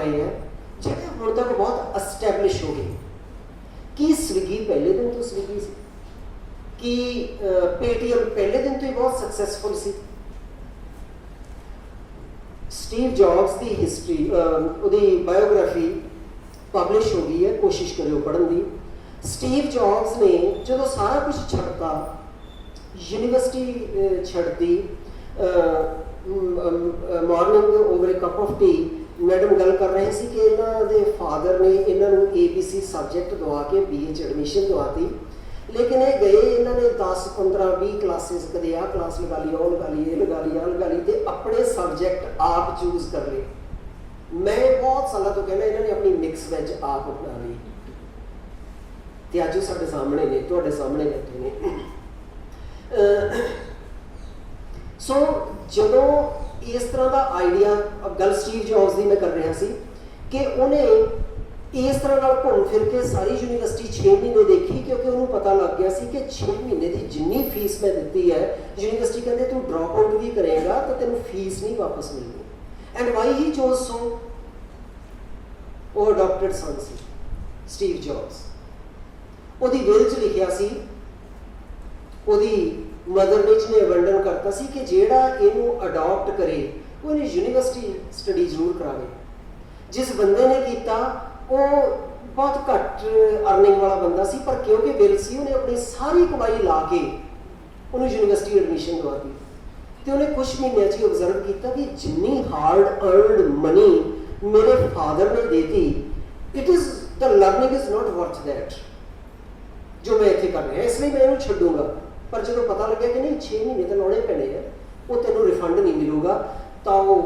रहे हैं ਜਿਹੜੇ ਹੁਣ तक बहुत एस्टैबलिश हो गए। कि स्विगी पहले दिन तो स्विगी सी, कि पेटीएम पहले दिन तो ही बहुत सक्सैसफुल सी। स्टीव जॉब्स की हिस्टरी ਉਹਦੀ बायोग्राफी पब्लिश हो गई है, कोशिश करो पढ़न की। स्टीव जॉब्स ने जो सारा कुछ छड्डता, यूनिवर्सिटी छड्डती, morning over a cup of tea, madam गल कर रहे थे कि इन्हों के फादर ने इन्हों ABC सब्जैक्ट दवा के BA एडमिशन दवाती, लेकिन ये गए इन्होंने 10 15 20 क्लासेस, कदे आ क्लास लगा ली, वो लगा ली, ये लगा ली, आ लगा ली, तो अपने सब्जैक्ट आप चूज कर ले। मैं बहुत साल तो कहना इन्होंने अपनी मिक्स वैज आप अपना ली, तो अज साढ़े सामने ने, तुहाडे सामने बैठे ने। सो जो इस तरह का आइडिया, गल स्टीव जॉब्स की मैं कर रहा सी कि उन्हें इस तरह घूम फिर के सारी यूनिवर्सिटी 6 महीने देखी, क्योंकि उन्होंने पता लग गया सी कि 6 महीने की जिन्नी फीस मैं दी है, यूनिवर्सिटी कहते तू ड्रॉप आउट भी करेगा तो तेन फीस नहीं वापस मिलनी। एंड वाई ही चोज सो, वो अडॉप्टेड सन सी स्टीव जॉब्स। ਉਹਦੀ ਵਿਲ 'ਚ ਲਿਖਿਆ ਸੀ, ਉਹਦੀ मदर ने जिन्हें वर्णन करता सी कि जेड़ा इनू अडॉप्ट करे वो इन्हें यूनिवर्सिटी स्टडी जरूर करावे। जिस बंदे ने किया वो बहुत घट अर्निंग वाला बंदा सी, पर क्योंकि बिल सी उन्हें अपनी सारी कमाई ला के उन्हें यूनिवर्सिटी एडमिशन दवाती। तो उन्हें कुछ महीनों ही ऑब्जर्व किया कि जिन्नी हार्ड अर्नड मनी मेरे फादर ने देती, it is the learning is not worth that जो मैं इतने कर रहा, इसलिए मैं इन्हू छड्डूंगा। पर जो पता लगे कि नहीं 6 महीने तो लाने पैने हैं, वो तेन रिफंड नहीं मिलेगा, तो वो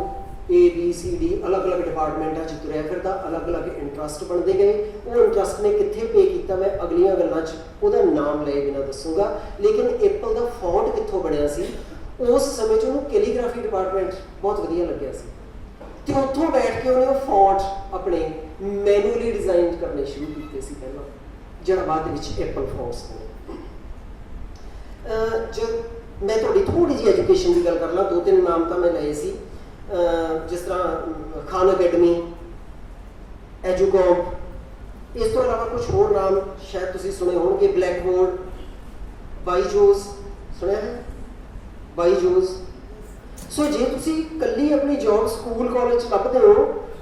ABCD अलग अलग डिपार्टमेंटा च तुरया फिरदा, अलग अलग इंट्रस्ट बनते गए। वो इंट्रस्ट ने कित्थे पे किया मैं अगलियां गल्लां च उहदा नाम लए बिना दसूंगा, लेकिन एप्पल का फॉन्ट कित्थों बनिया सी, उस समय उन्होंने कैलीग्राफी डिपार्टमेंट बहुत वधिया लग्या सी, तो उत्थों बैठ के उन्हें फॉन्ट अपने मैनुअली डिजाइन करने शुरू किए सी पहला, जिहड़ा बाद विच एप्पल फॉन्ट्स बने। जो मैं थोड़ी थोड़ी जी एजुकेशन की गल कर ला, 2-3 नाम तो मैं लाए सी, जिस तरह खान अकैडमी, एजुकॉम, इस तो अलावा कुछ होर नाम शायद तुसीं सुने होणगे, ब्लैक बोर्ड, बाईजूस सुनिया है, बाईजूस। सो जे तुसीं कल्ली अपनी जॉब स्कूल कॉलेज लभदे हो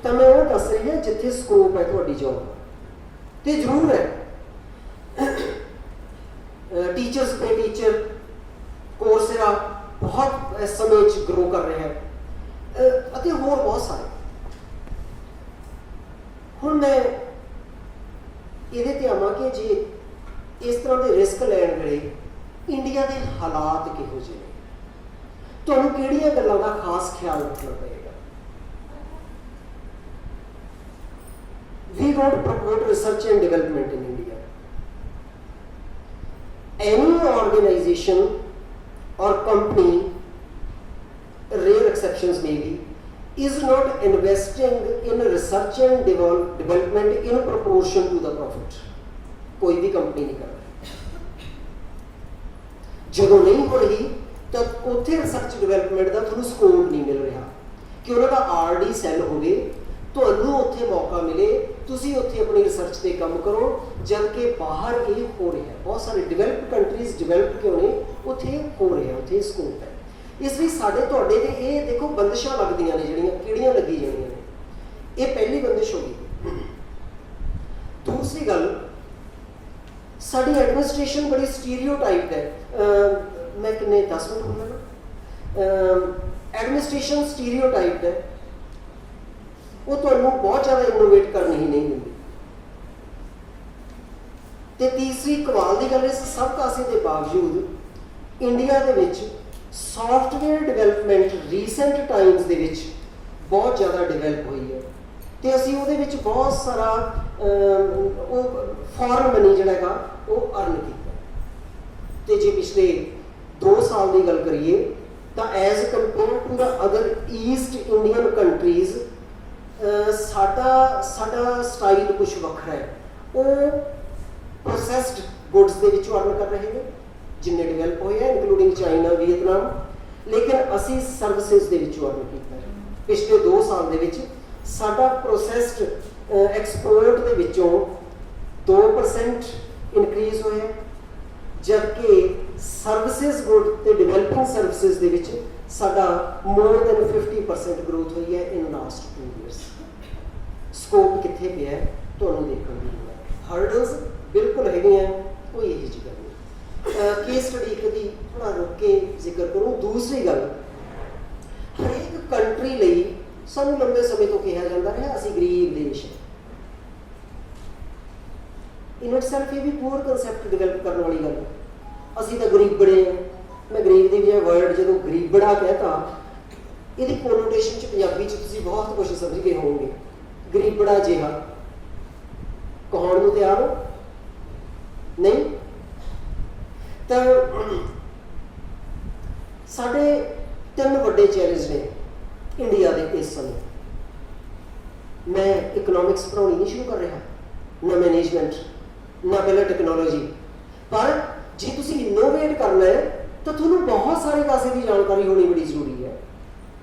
तो मैं वो दस रही हाँ जिथे स्कोप है तुहाडी जॉब तो जरूर है। टीचर्स पे टीचर कोर्सेरा बहुत इस समय ग्रो कर रहे हैं, अते होर बहुत सारे। हुण मैं इहदे ते आवां कि जे इस तरह के रिस्क लैण वेले इंडिया के हालात किहो जिहे ने, तुहानूं किहड़ियां गल्लां दा खास ख्याल रखना पएगा। We don't promote research and development in India. Any organization or company, rare exceptions maybe, is not investing in research and development in proportion to the profit. कोई भी कंपनी नहीं कर रही। जो नहीं हो रही तो उत्थे रिसर्च डिवेलपमेंट का थोड़ा स्कोप नहीं मिल रहा कि उन्होंने RD सैल हो गए, ਤੁਹਾਨੂੰ ਉੱਥੇ मौका मिले, ਤੁਸੀਂ ਉੱਥੇ अपनी रिसर्च ਤੇ ਕੰਮ करो, जबकि बाहर ये हो रहा है। बहुत सारे डिवेलप्ड कंट्रीज डिवेलप क्यों ने ਉੱਥੇ हो रहा है, ਉੱਥੇ स्कोप है। इसलिए साढ़े तुहाडे ते ये देखो बंदिशां लगदियां ने, ਜਿਹੜੀਆਂ ਕਿਹੜੀਆਂ ਲੱਗੀ जाणियां ने, ये पहली बंदिश हो गई। दूसरी गल, साडी एडमिनिस्ट्रेशन बड़ी स्टीरियोटाइप है। मैं किन्ने 10 मिनट बोलना ना, एडमिनिस्ट्रेशन स्टीरियोटाइप है, वो तुहानूं बहुत ज़्यादा इनोवेट करने ही नहीं दिंदी। ते तीसरी कमाल की गल, इस सब कासे के बावजूद इंडिया दे विच सॉफ्टवेयर डिवेलपमेंट रीसेंट टाइम्स दे विच बहुत ज़्यादा डिवेलप हुई है, तो असीं उहदे विच बहुत सारा फॉरन मनी जिहड़ा हैगा वो अर्न किया। तो जे पिछले 2 साल की गल करिए तो as compare to the other East Indian countries साडा स्टाइल कुछ वखरा है। वो प्रोसैसड गुड्स के विचों अर्न कर रहे हैं जिन्हें डिवेलप होए हैं, इंक्लूडिंग चाइना, वियतनाम, लेकिन असी सर्विसेज के विचों अर्न किया है। पिछले 2 साल के विच ਸਾਡਾ ਪ੍ਰੋਸੈਸਡ ਐਕਸਪੋਰਟ ਦੇ ਵਿੱਚੋਂ 2% ਇਨਕਰੀਜ਼ ਹੋਇਆ, ਜਦਕਿ ਸਰਵਿਸਿਜ਼ ਗੁੱਡ ਤੇ ਡਿਵੈਲਪਿੰਗ ਸਰਵਿਸਿਜ਼ ਦੇ ਵਿੱਚ ਸਾਡਾ ਮੋਰ ਦੈਨ 50% ਗਰੋਥ ਹੋਈ ਹੈ ਇਨ ਲਾਸਟ 2 years। ਸਕੋਪ ਕਿੱਥੇ ਪਿਆ ਹੈ ਤੁਹਾਨੂੰ ਦੇਖਣ ਦੀ ਲੋੜ ਹੈ। ਹਰਡਲਸ ਬਿਲਕੁਲ ਹੈਗੀਆਂ, ਕੋਈ ਇਹੋ ਜਿਹੀ ਗੱਲ ਨਹੀਂ। ਕੇਸ ਸਟੱਡੀ ਕਦੀ ਥੋੜ੍ਹਾ ਰੁਕ ਕੇ ਜ਼ਿਕਰ ਕਰੂੰ। ਦੂਸਰੀ ਗੱਲ, ਹਰੇਕ ਕੰਟਰੀ ਲਈ ਸਾਨੂੰ ਲੰਬੇ ਸਮੇਂ ਤੋਂ ਕਿਹਾ ਜਾਂਦਾ ਰਿਹਾ ਅਸੀਂ ਗਰੀਬ ਦੇਸ਼ ਹਾਂ। ਇਨ ਇਟਸੈਲਫ ਇਹ ਵੀ ਪੂਰ ਕਨਸੈਪਟ ਡਿਵੈਲਪ ਕਰਨ ਵਾਲੀ ਗੱਲ। ਅਸੀਂ ਤਾਂ ਗਰੀਬੜੇ ਹਾਂ। ਮੈਂ ਗਰੀਬ ਦੀ ਬਜਾਏ ਵਰਡ ਜਦੋਂ ਗਰੀਬੜਾ ਕਹਿਤਾ, ਇਹਦੀ ਕੋਨੋਟੇਸ਼ਨ 'ਚ ਪੰਜਾਬੀ 'ਚ ਤੁਸੀਂ ਬਹੁਤ ਕੁਝ ਸਮਝ ਗਏ ਹੋਵੋਗੇ। ਗਰੀਬੜਾ ਜਿਹਾ ਕਹਾਉਣ ਨੂੰ ਤਿਆਰ ਹੋ? ਨਹੀਂ? ਤਾਂ ਸਾਡੇ 3 ਵੱਡੇ ਚੈਲੰਜ ਨੇ ਇੰਡੀਆ ਦੇ ਇਸ ਸਮੇਂ। ਮੈਂ ਇਕਨੋਮਿਕਸ ਪੜ੍ਹਾਉਣੀ ਨਹੀਂ ਸ਼ੁਰੂ ਕਰ ਰਿਹਾ, ਨਾ ਮੈਨੇਜਮੈਂਟ, ਨਾ ਪਹਿਲਾਂ ਟੈਕਨੋਲੋਜੀ। ਪਰ ਜੇ ਤੁਸੀਂ ਇਨੋਵੇਟ ਕਰਨਾ ਹੈ ਤਾਂ ਤੁਹਾਨੂੰ ਬਹੁਤ ਸਾਰੇ ਪਾਸੇ ਦੀ ਜਾਣਕਾਰੀ ਹੋਣੀ ਬੜੀ ਜ਼ਰੂਰੀ ਹੈ।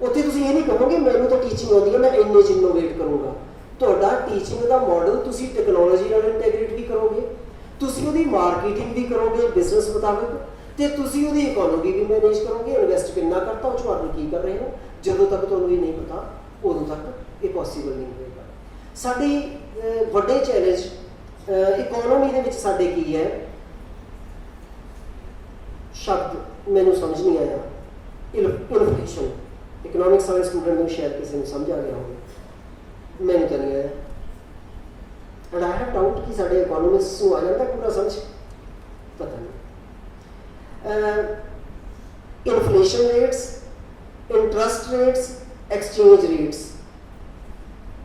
ਉੱਥੇ ਤੁਸੀਂ ਇਹ ਨਹੀਂ ਕਹੋਗੇ ਮੈਨੂੰ ਤਾਂ ਟੀਚਿੰਗ ਆਉਂਦੀ ਹੈ ਮੈਂ ਇੰਨੇ 'ਚ ਇਨੋਵੇਟ ਕਰੂੰਗਾ। ਤੁਹਾਡਾ ਟੀਚਿੰਗ ਦਾ ਮਾਡਲ ਤੁਸੀਂ ਟੈਕਨੋਲੋਜੀ ਨਾਲ ਇੰਟੈਗਰੇਟ ਵੀ ਕਰੋਗੇ, ਤੁਸੀਂ ਉਹਦੀ ਮਾਰਕੀਟਿੰਗ ਵੀ ਕਰੋਗੇ ਬਿਜ਼ਨਸ ਮੁਤਾਬਕ, ਤੇ ਤੁਸੀਂ ਉਹਦੀ ਇਕੋਨੋਮੀ ਵੀ ਮੈਨੇਜ ਕਰੋਗੇ। ਇਨਵੈਸਟ ਕਿੰਨਾ ਕਰਤਾ, ਉਹ 'ਚ ਅਰਨ ਕੀ ਕਰ ਰਹੇ ਹੋ। ਜਦੋਂ ਤੱਕ ਤੁਹਾਨੂੰ ਇਹ ਨਹੀਂ ਪਤਾ ਉਦੋਂ ਤੱਕ ਇਹ ਪੋਸੀਬਲ ਨਹੀਂ ਹੋਏਗਾ। ਸਾਡੀ ਵੱਡੇ ਚੈਲੰਜ ਇਕੋਨੋਮੀ ਦੇ ਵਿੱਚ ਸਾਡੇ ਕੀ ਹੈ? ਸ਼ਬਦ ਮੈਨੂੰ ਸਮਝ ਨਹੀਂ ਆਇਆ। ਇਨਫਲੇਸ਼ਨ। ਇਕਨੋਮਿਕਸ ਵਾਲੇ ਸਟੂਡੈਂਟ ਨੂੰ ਸ਼ਾਇਦ ਕਿਸੇ ਨੂੰ ਸਮਝ ਆ ਗਿਆ ਹੋਵੇ, ਮੈਨੂੰ ਤਾਂ ਨਹੀਂ ਆਇਆ। ਐਂਡ ਆਈ ਹੈਵ ਡਾਊਟ ਕਿ ਸਾਡੇ ਇਕੋਨੋਮਿਸਟ ਨੂੰ ਆ ਜਾਂਦਾ ਪੂਰਾ ਸਮਝ, ਪਤਾ ਨਹੀਂ। Inflation rates, interest rates, exchange rates,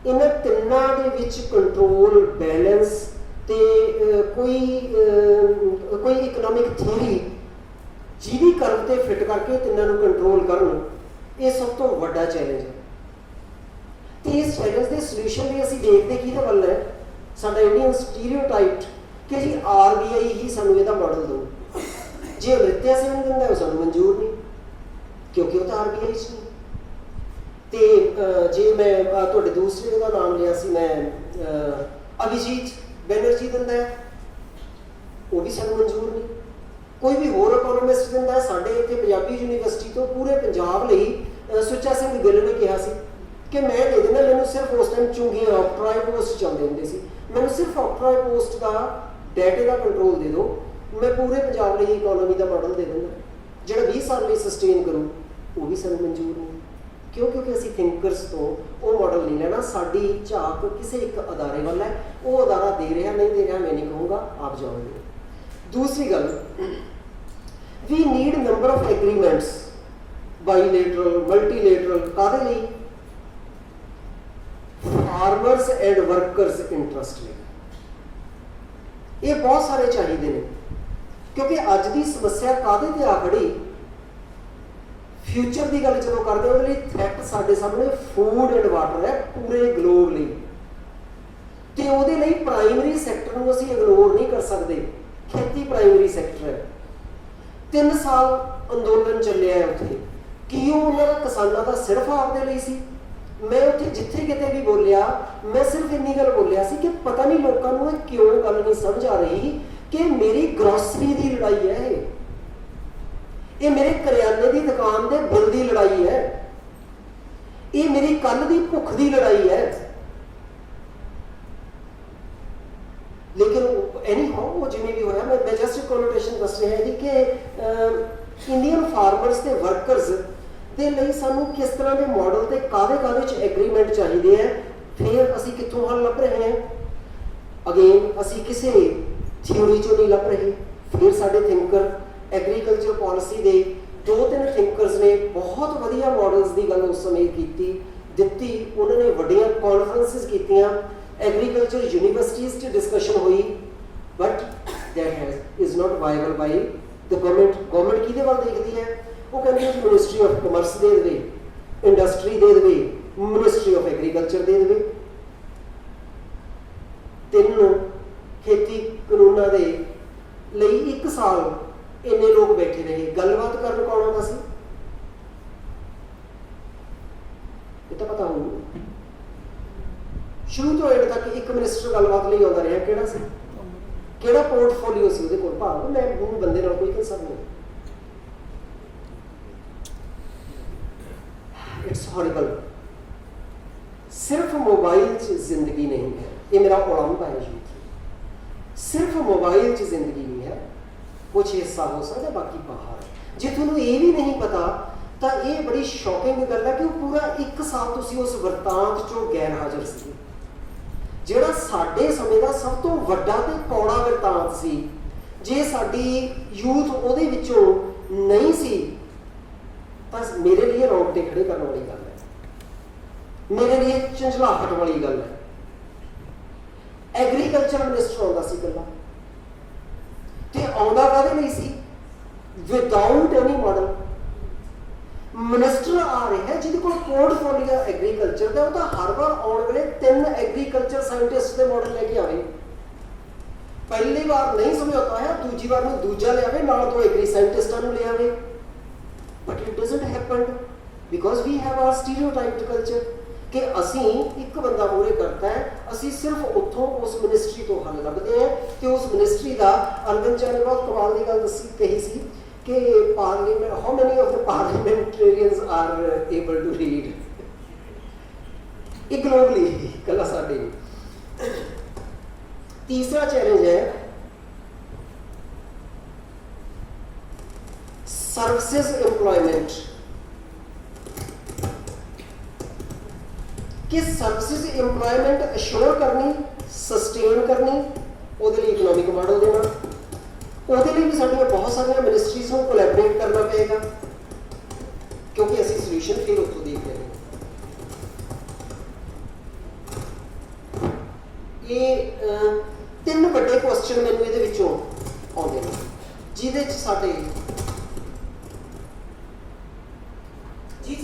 ਇਹਨਾਂ ਤਿੰਨਾਂ ਦੇ ਵਿੱਚ ਕੰਟਰੋਲ, ਬੈਲੈਂਸ ਤੇ ਕੋਈ ਇਕਨੋਮਿਕ ਥਿਊਰੀ ਜਿਹਦੀ ਕਰਵ ਤੇ ਫਿੱਟ ਕਰਕੇ ਤਿੰਨਾਂ ਨੂੰ ਕੰਟਰੋਲ ਕਰਨ, ਇਹ ਸਭ ਤੋਂ ਵੱਡਾ ਚੈਲੰਜ ਹੈ। ਤੇ ਇਸ ਚੈਲੰਜ ਦੇ ਸੋਲੂਸ਼ਨ ਲਈ ਅਸੀਂ ਦੇਖਦੇ ਕਿਹਦੇ ਵੱਲ ਹੈ? ਸਾਡਾ ਇੰਡੀਅਨ ਸਟੀਰੀਓਟਾਈਪ ਕਿ ਜੀ RBI ਹੀ ਸਾਨੂੰ ਇਹਦਾ ਮਾਡਲ ਦਿਓ। ਜੇ ਅਮ੍ਰਿਤਿਆ ਸਿੰਘ ਦਿੰਦਾ ਉਹ ਸਾਨੂੰ ਮਨਜ਼ੂਰ ਨਹੀਂ, ਕਿਉਂਕਿ ਉਹ ਤਾਂ RBI 'ਚ ਨਹੀਂ। ਤੇ ਜੇ ਮੈਂ ਤੁਹਾਡੇ ਦੂਸਰੇ ਦਾ ਨਾਮ ਲਿਆ ਸੀ, ਮੈਂ ਅਭਿਜੀਤ ਬੈਨਰਜੀ ਦਿੰਦਾ ਹੈ, ਉਹ ਵੀ ਸਾਨੂੰ ਮਨਜ਼ੂਰ ਨਹੀਂ। ਕੋਈ ਵੀ ਹੋਰ ਇਕੋਨੋਮਿਸਟ ਦਿੰਦਾ ਹੈ। ਸਾਡੇ ਇੱਥੇ ਪੰਜਾਬੀ ਯੂਨੀਵਰਸਿਟੀ ਤੋਂ ਪੂਰੇ ਪੰਜਾਬ ਲਈ ਸੁੱਚਾ ਸਿੰਘ ਗਿੱਲ ਨੇ ਕਿਹਾ ਸੀ ਕਿ ਮੈਂ ਦੇ ਦਿੰਦਾ, ਮੈਨੂੰ ਸਿਰਫ ਉਸ ਟਾਈਮ ਚੁੰਗੀਆਂ ਆਕਟਰਾਈ ਪੋਸਟ ਚੱਲਦੇ ਹੁੰਦੇ ਸੀ, ਮੈਨੂੰ ਸਿਰਫ ਆਕਟਰਾਈ ਪੋਸਟ ਦਾ ਡਾਟੇ ਦਾ ਕੰਟਰੋਲ ਦੇ ਦਿਓ, ਮੈਂ ਪੂਰੇ ਪੰਜਾਬ ਲਈ ਇਕੋਨੋਮੀ ਦਾ ਮਾਡਲ ਦੇ ਦਿੰਦਾ ਜਿਹੜਾ 20 ਸਾਲ ਲਈ ਸਸਟੇਨ ਕਰੂ। ਉਹ ਵੀ ਸਾਨੂੰ ਮਨਜ਼ੂਰ ਨਹੀਂ। ਕਿਉਂ? ਕਿਉਂਕਿ ਅਸੀਂ ਥਿੰਕਰਸ ਤੋਂ ਉਹ ਮਾਡਲ ਨਹੀਂ ਲੈਣਾ। ਸਾਡੀ ਝਾਕ ਕਿਸੇ ਇੱਕ ਅਦਾਰੇ ਵੱਲ ਹੈ, ਉਹ ਅਦਾਰਾ ਦੇ ਰਿਹਾ ਨਹੀਂ ਦੇ ਰਿਹਾ ਮੈਂ ਨਹੀਂ ਕਹੂੰਗਾ, ਆਪ ਜਾਣਗੇ। ਦੂਸਰੀ ਗੱਲ, we need number of agreements, bilateral, multilateral. ਕਾਹਦੇ ਲਈ? ਫਾਰਮਰਸ ਐਂਡ ਵਰਕਰਸ ਇੰਟਰਸਟ ਲਈ। ਇਹ ਬਹੁਤ ਸਾਰੇ ਚਾਹੀਦੇ ਨੇ, ਕਿਉਂਕਿ ਅੱਜ ਦੀ ਸਮੱਸਿਆ ਕਾਹਦੇ ਤੇ ਆ ਖੜੀ? ਫਿਊਚਰ ਦੀ ਗੱਲ ਜਦੋਂ ਕਰਦੇ ਉਹਦੇ ਲਈ ਥ੍ਰੈਟ ਸਾਡੇ ਸਾਹਮਣੇ ਫੂਡ ਐਂਡ ਵਾਟਰ ਹੈ ਪੂਰੇ ਗਲੋਬ ਲਈ। ਤੇ ਉਹਦੇ ਲਈ ਪ੍ਰਾਇਮਰੀ ਸੈਕਟਰ ਨੂੰ ਅਸੀਂ ਇਗਨੋਰ ਨਹੀਂ ਕਰ ਸਕਦੇ। ਖੇਤੀ ਪ੍ਰਾਇਮਰੀ ਸੈਕਟਰ ਹੈ। 3 ਸਾਲ ਅੰਦੋਲਨ ਚੱਲਿਆ ਹੈ ਉੱਥੇ। ਕੀ ਉਹ ਉਹਨਾਂ ਦਾ ਕਿਸਾਨਾਂ ਦਾ ਸਿਰਫ ਆਪਦੇ ਲਈ ਸੀ? ਮੈਂ ਉੱਥੇ ਜਿੱਥੇ ਕਿਤੇ ਵੀ ਬੋਲਿਆ, ਮੈਂ ਸਿਰਫ ਇੰਨੀ ਗੱਲ ਬੋਲਿਆ ਸੀ ਕਿ ਪਤਾ ਨਹੀਂ ਲੋਕਾਂ ਨੂੰ ਇਹ ਕਿਉਂ ਗੱਲ ਨਹੀਂ ਸਮਝ ਆ ਰਹੀ ਕਿ ਮੇਰੀ ਗਰੋਸਰੀ ਦੀ ਲੜਾਈ ਹੈ, ਇਹ ਮੇਰੇ ਕਰਿਆਨੇ ਦੀ ਦੁਕਾਨ ਦੇ ਬਿੱਲ ਦੀ ਲੜਾਈ ਹੈ, ਇਹ ਮੇਰੀ ਕੱਲ ਦੀ ਭੁੱਖ ਦੀ ਲੜਾਈ ਹੈ। ਲੇਕਿਨ ਐਨੀ ਹਾਊ ਉਹ ਜਿਵੇਂ ਵੀ ਹੋਇਆ, ਮੈਂ ਜਸਟ ਕੋਨੋਟੇਸ਼ਨ ਦੱਸ ਰਿਹਾ ਜੀ ਕਿ ਇੰਡੀਅਨ ਫਾਰਮਰਸ ਤੇ ਵਰਕਰਸ ਦੇ ਲਈ ਸਾਨੂੰ ਕਿਸ ਤਰ੍ਹਾਂ ਦੇ ਮਾਡਲ ਤੇ ਕਾਹਦੇ 'ਚ ਐਗਰੀਮੈਂਟ ਚਾਹੀਦੇ ਹੈ। ਫਿਰ ਅਸੀਂ ਕਿੱਥੋਂ ਹੱਲ ਲੱਭ ਰਹੇ ਹਾਂ? ਅਗੇਨ ਅਸੀਂ ਕਿਸੇ ਥਿਊਰੀ 'ਚੋਂ ਨਹੀਂ ਲੱਭ ਰਹੇ। ਫਿਰ ਸਾਡੇ ਥਿੰਕਰ, ਐਗਰੀਕਲਚਰ ਪਾਲਿਸੀ ਦੇ 2-3 ਥਿੰਕਰਸ ਨੇ ਬਹੁਤ ਵਧੀਆ ਮਾਡਲਸ ਦੀ ਗੱਲ ਉਸ ਸਮੇਂ ਦਿੱਤੀ। ਉਹਨਾਂ ਨੇ ਵੱਡੀਆਂ ਕਾਨਫਰੰਸਿਸ ਕੀਤੀਆਂ, ਐਗਰੀਕਲਚਰ ਯੂਨੀਵਰਸਿਟੀਜ਼ 'ਚ ਡਿਸਕਸ਼ਨ ਹੋਈ, but that is not viable by the government. Government ਕਿਹਦੇ ਵੱਲ ਦੇਖਦੀ ਹੈ? ਉਹ ਕਹਿੰਦੀ ਹੈ ਮਿਨਿਸਟਰੀ ਆਫ ਕਮਰਸ ਦੇ ਦੇਵੇ, ਇੰਡਸਟਰੀ ਦੇ ਦੇਵੇ, ਮਿਨਿਸਟਰੀ ਆਫ ਐਗਰੀਕਲਚਰ ਦੇ ਦੇਵੇ। 3 ਖੇਤੀ ਕਾਨੂੰਨਾਂ ਦੇ ਲਈ 1 ਸਾਲ ਇੰਨੇ ਲੋਕ ਬੈਠੇ ਰਹੇ। ਗੱਲਬਾਤ ਕਰਨ ਕੌਣ ਆਉਂਦਾ ਸੀ? ਇਹ ਤਾਂ ਪਤਾ ਹੋਊ। शुरू तो एंड तक एक मिनिस्टर गलबात लिए आता रहा, किहड़ा सी, किहड़ा पोर्टफोलियो सी उहदे कोल, भाव मैं बंदे नाल कोई कंसर्न नहीं। It's horrible. सिर्फ मोबाइल च जिंदगी नहीं है, ये मेरा उड़ाउंदा है यूथ, सिर्फ मोबाइल च जिंदगी नहीं है, कुछ हिस्सा हो सकता बाकी बाहर है। जे तुहानूं ये भी नहीं पता तो ये बड़ी शॉकिंग गल है कि पूरा एक साल तुसीं उस वरतांत चों गैर हाज़र सी, ਜਿਹੜਾ ਸਾਡੇ ਸਮੇਂ ਦਾ ਸਭ ਤੋਂ ਵੱਡਾ ਤੇ ਕੌੜਾ ਵਰਤਾਂਤ ਸੀ। ਜੇ ਸਾਡੀ ਯੂਥ ਉਹਦੇ ਵਿੱਚੋਂ ਨਹੀਂ ਸੀ ਤਾਂ ਮੇਰੇ ਲਈ ਰੌਂਗਟੇ ਖੜੇ ਕਰਨ ਵਾਲੀ ਗੱਲ ਹੈ, ਮੇਰੇ ਲਈ ਝੰਜਲਾਹਟ ਵਾਲੀ ਗੱਲ ਹੈ। ਐਗਰੀਕਲਚਰ ਮਿਨਿਸਟਰ ਆਉਂਦਾ ਸੀ ਇਕੱਲਾ, ਤੇ ਆਉਂਦਾ ਕਾਹਦੇ ਲਈ ਸੀ? ਵਿਦਾਊਟ ਐਨੀ ਮਾਡਲ। ਮਿਨਿਸਟਰ ਆ ਰਿਹਾ ਜਿਹਦੇ ਕੋਲ ਪੋਰਟਫੋਲੀਓ ਐਗਰੀਕਲਚਰ ਦਾ, ਉਹ ਤਾਂ ਹਰ ਵਾਰ ਆਉਣ ਵੇਲੇ 3 ਐਗਰੀਕਲਚਰ ਸਾਇੰਟਿਸਟ ਦੇ ਮਾਡਲ ਲੈ ਕੇ ਆਵੇ। ਪਹਿਲੀ ਵਾਰ ਨਹੀਂ ਸਮਝੌਤਾ ਹੋਇਆ, ਦੂਜੀ ਵਾਰ ਨੂੰ ਦੂਜਾ ਲਿਆਵੇ, ਨਾਲ 2 ਐਗਰੀ ਸਾਇੰਟਿਸਟਾਂ ਨੂੰ ਲਿਆਵੇ। But it doesn't happen because we have our stereotyped culture ਕਿ ਅਸੀਂ ਇੱਕ ਬੰਦਾ ਮੂਹਰੇ ਕਰਤਾ ਹੈ, ਅਸੀਂ ਸਿਰਫ ਉੱਥੋਂ ਉਸ ਮਿਨਿਸਟਰੀ ਤੋਂ ਹੱਲ ਲੱਭਦੇ ਹਾਂ। ਤੇ ਉਸ ਮਿਨਿਸਟਰੀ ਦਾ ਅਰਵਿੰਦ ਚੰਦ ਨੇ ਬਹੁਤ ਕਮਾਲ ਦੀ ਗੱਲ ਦੱਸੀ ਕਹੀ ਸੀ कि parliament, how many of the parliamentarians are able to read? एक ग्लोबली कला साडे। तीसरा चैलेंज है सर्विसेज एम्प्लॉयमेंट, कि सर्विसेज एम्प्लॉयमेंट अश्योर करनी, सस्टेन करनी, ਉਹਦੇ ਲਈ इकनॉमिक मॉडल देना, ਉਹਦੇ ਲਈ ਵੀ ਸਾਡੀਆਂ ਬਹੁਤ ਸਾਰੀਆਂ ਮਿਨਿਸਟਰੀਜ਼ ਨੂੰ ਕੋਲੈਬੋਰੇਟ ਕਰਨਾ ਪਏਗਾ, ਕਿਉਂਕਿ ਅਸੀਂ ਸੋਲੂਸ਼ਨ ਫਿਰ ਉੱਥੋਂ ਦੇਖ ਰਹੇ ਹਾਂ। ਇਹ 3 ਵੱਡੇ ਕੁਐਸਚਨ ਮੈਨੂੰ ਇਹਦੇ ਵਿੱਚੋਂ ਆਉਂਦੇ ਨੇ, ਜਿਹਦੇ 'ਚ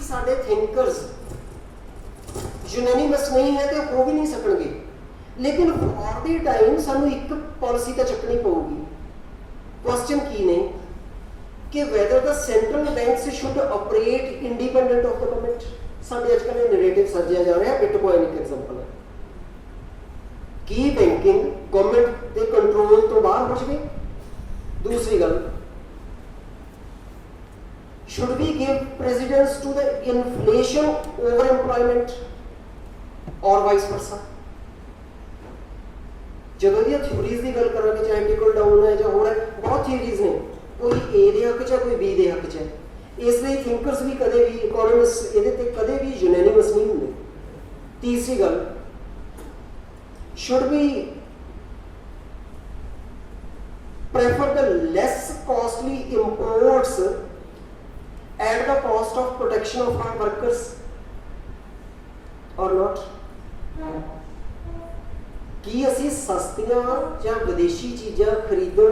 ਸਾਡੇ ਥਿੰਕਰਸ ਯੂਨੈਨਿਮਸ ਨਹੀਂ ਹੈ ਤੇ ਹੋ ਵੀ ਨਹੀਂ ਸਕਣਗੇ, ਲੇਕਿਨ ਫॉर द टाइम ਸਾਨੂੰ ਇੱਕ ਪਾਲਿਸੀ ਤਾਂ ਚੱਕਣੀ ਪਊਗੀ। क्वेश्चन की नहीं कि whether the central banks should operate independent of the government। साडे आजकल ये नैरेटिव सर्जिया जा रहा है, बिटकॉइन एक एग्जांपल है कि बैंकिंग गवर्नमेंट के कंट्रोल तो बाहर हो जाए। दूसरी गल, should we give precedence to the inflation over employment or vice versa? ਜਦੋਂ ਦੀਆਂ ਥਿਊਰੀਜ਼ ਦੀ ਗੱਲ ਕਰਾਂਗੇ, ਚਾਹੇ ਟਿਕਲ ਡਾਊਨ ਹੈ ਜਾਂ ਹੋਰ ਹੈ, ਬਹੁਤ ਥਿਊਰੀਜ਼ ਨੇ, ਕੋਈ ਏ ਦੇ ਹੱਕ 'ਚ ਹੈ, ਕੋਈ ਬੀ ਦੇ ਹੱਕ 'ਚ ਹੈ। ਇਸ ਲਈ ਥਿੰਕਰਸ ਵੀ ਕਦੇ ਵੀ, ਇਕੋਨੋਮਿਸਟ ਇਹਦੇ ਤੇ ਕਦੇ ਵੀ ਯੂਨੈਨਿਮਸ ਨਹੀਂ ਹੁੰਦੇ। ਤੀਸਰੀ ਗੱਲ, should we prefer the less costly imports at the cost of protection of our workers or not? ਕੀ ਅਸੀਂ ਸਸਤੀਆਂ ਜਾਂ ਵਿਦੇਸ਼ੀ ਚੀਜ਼ਾਂ ਖਰੀਦਣ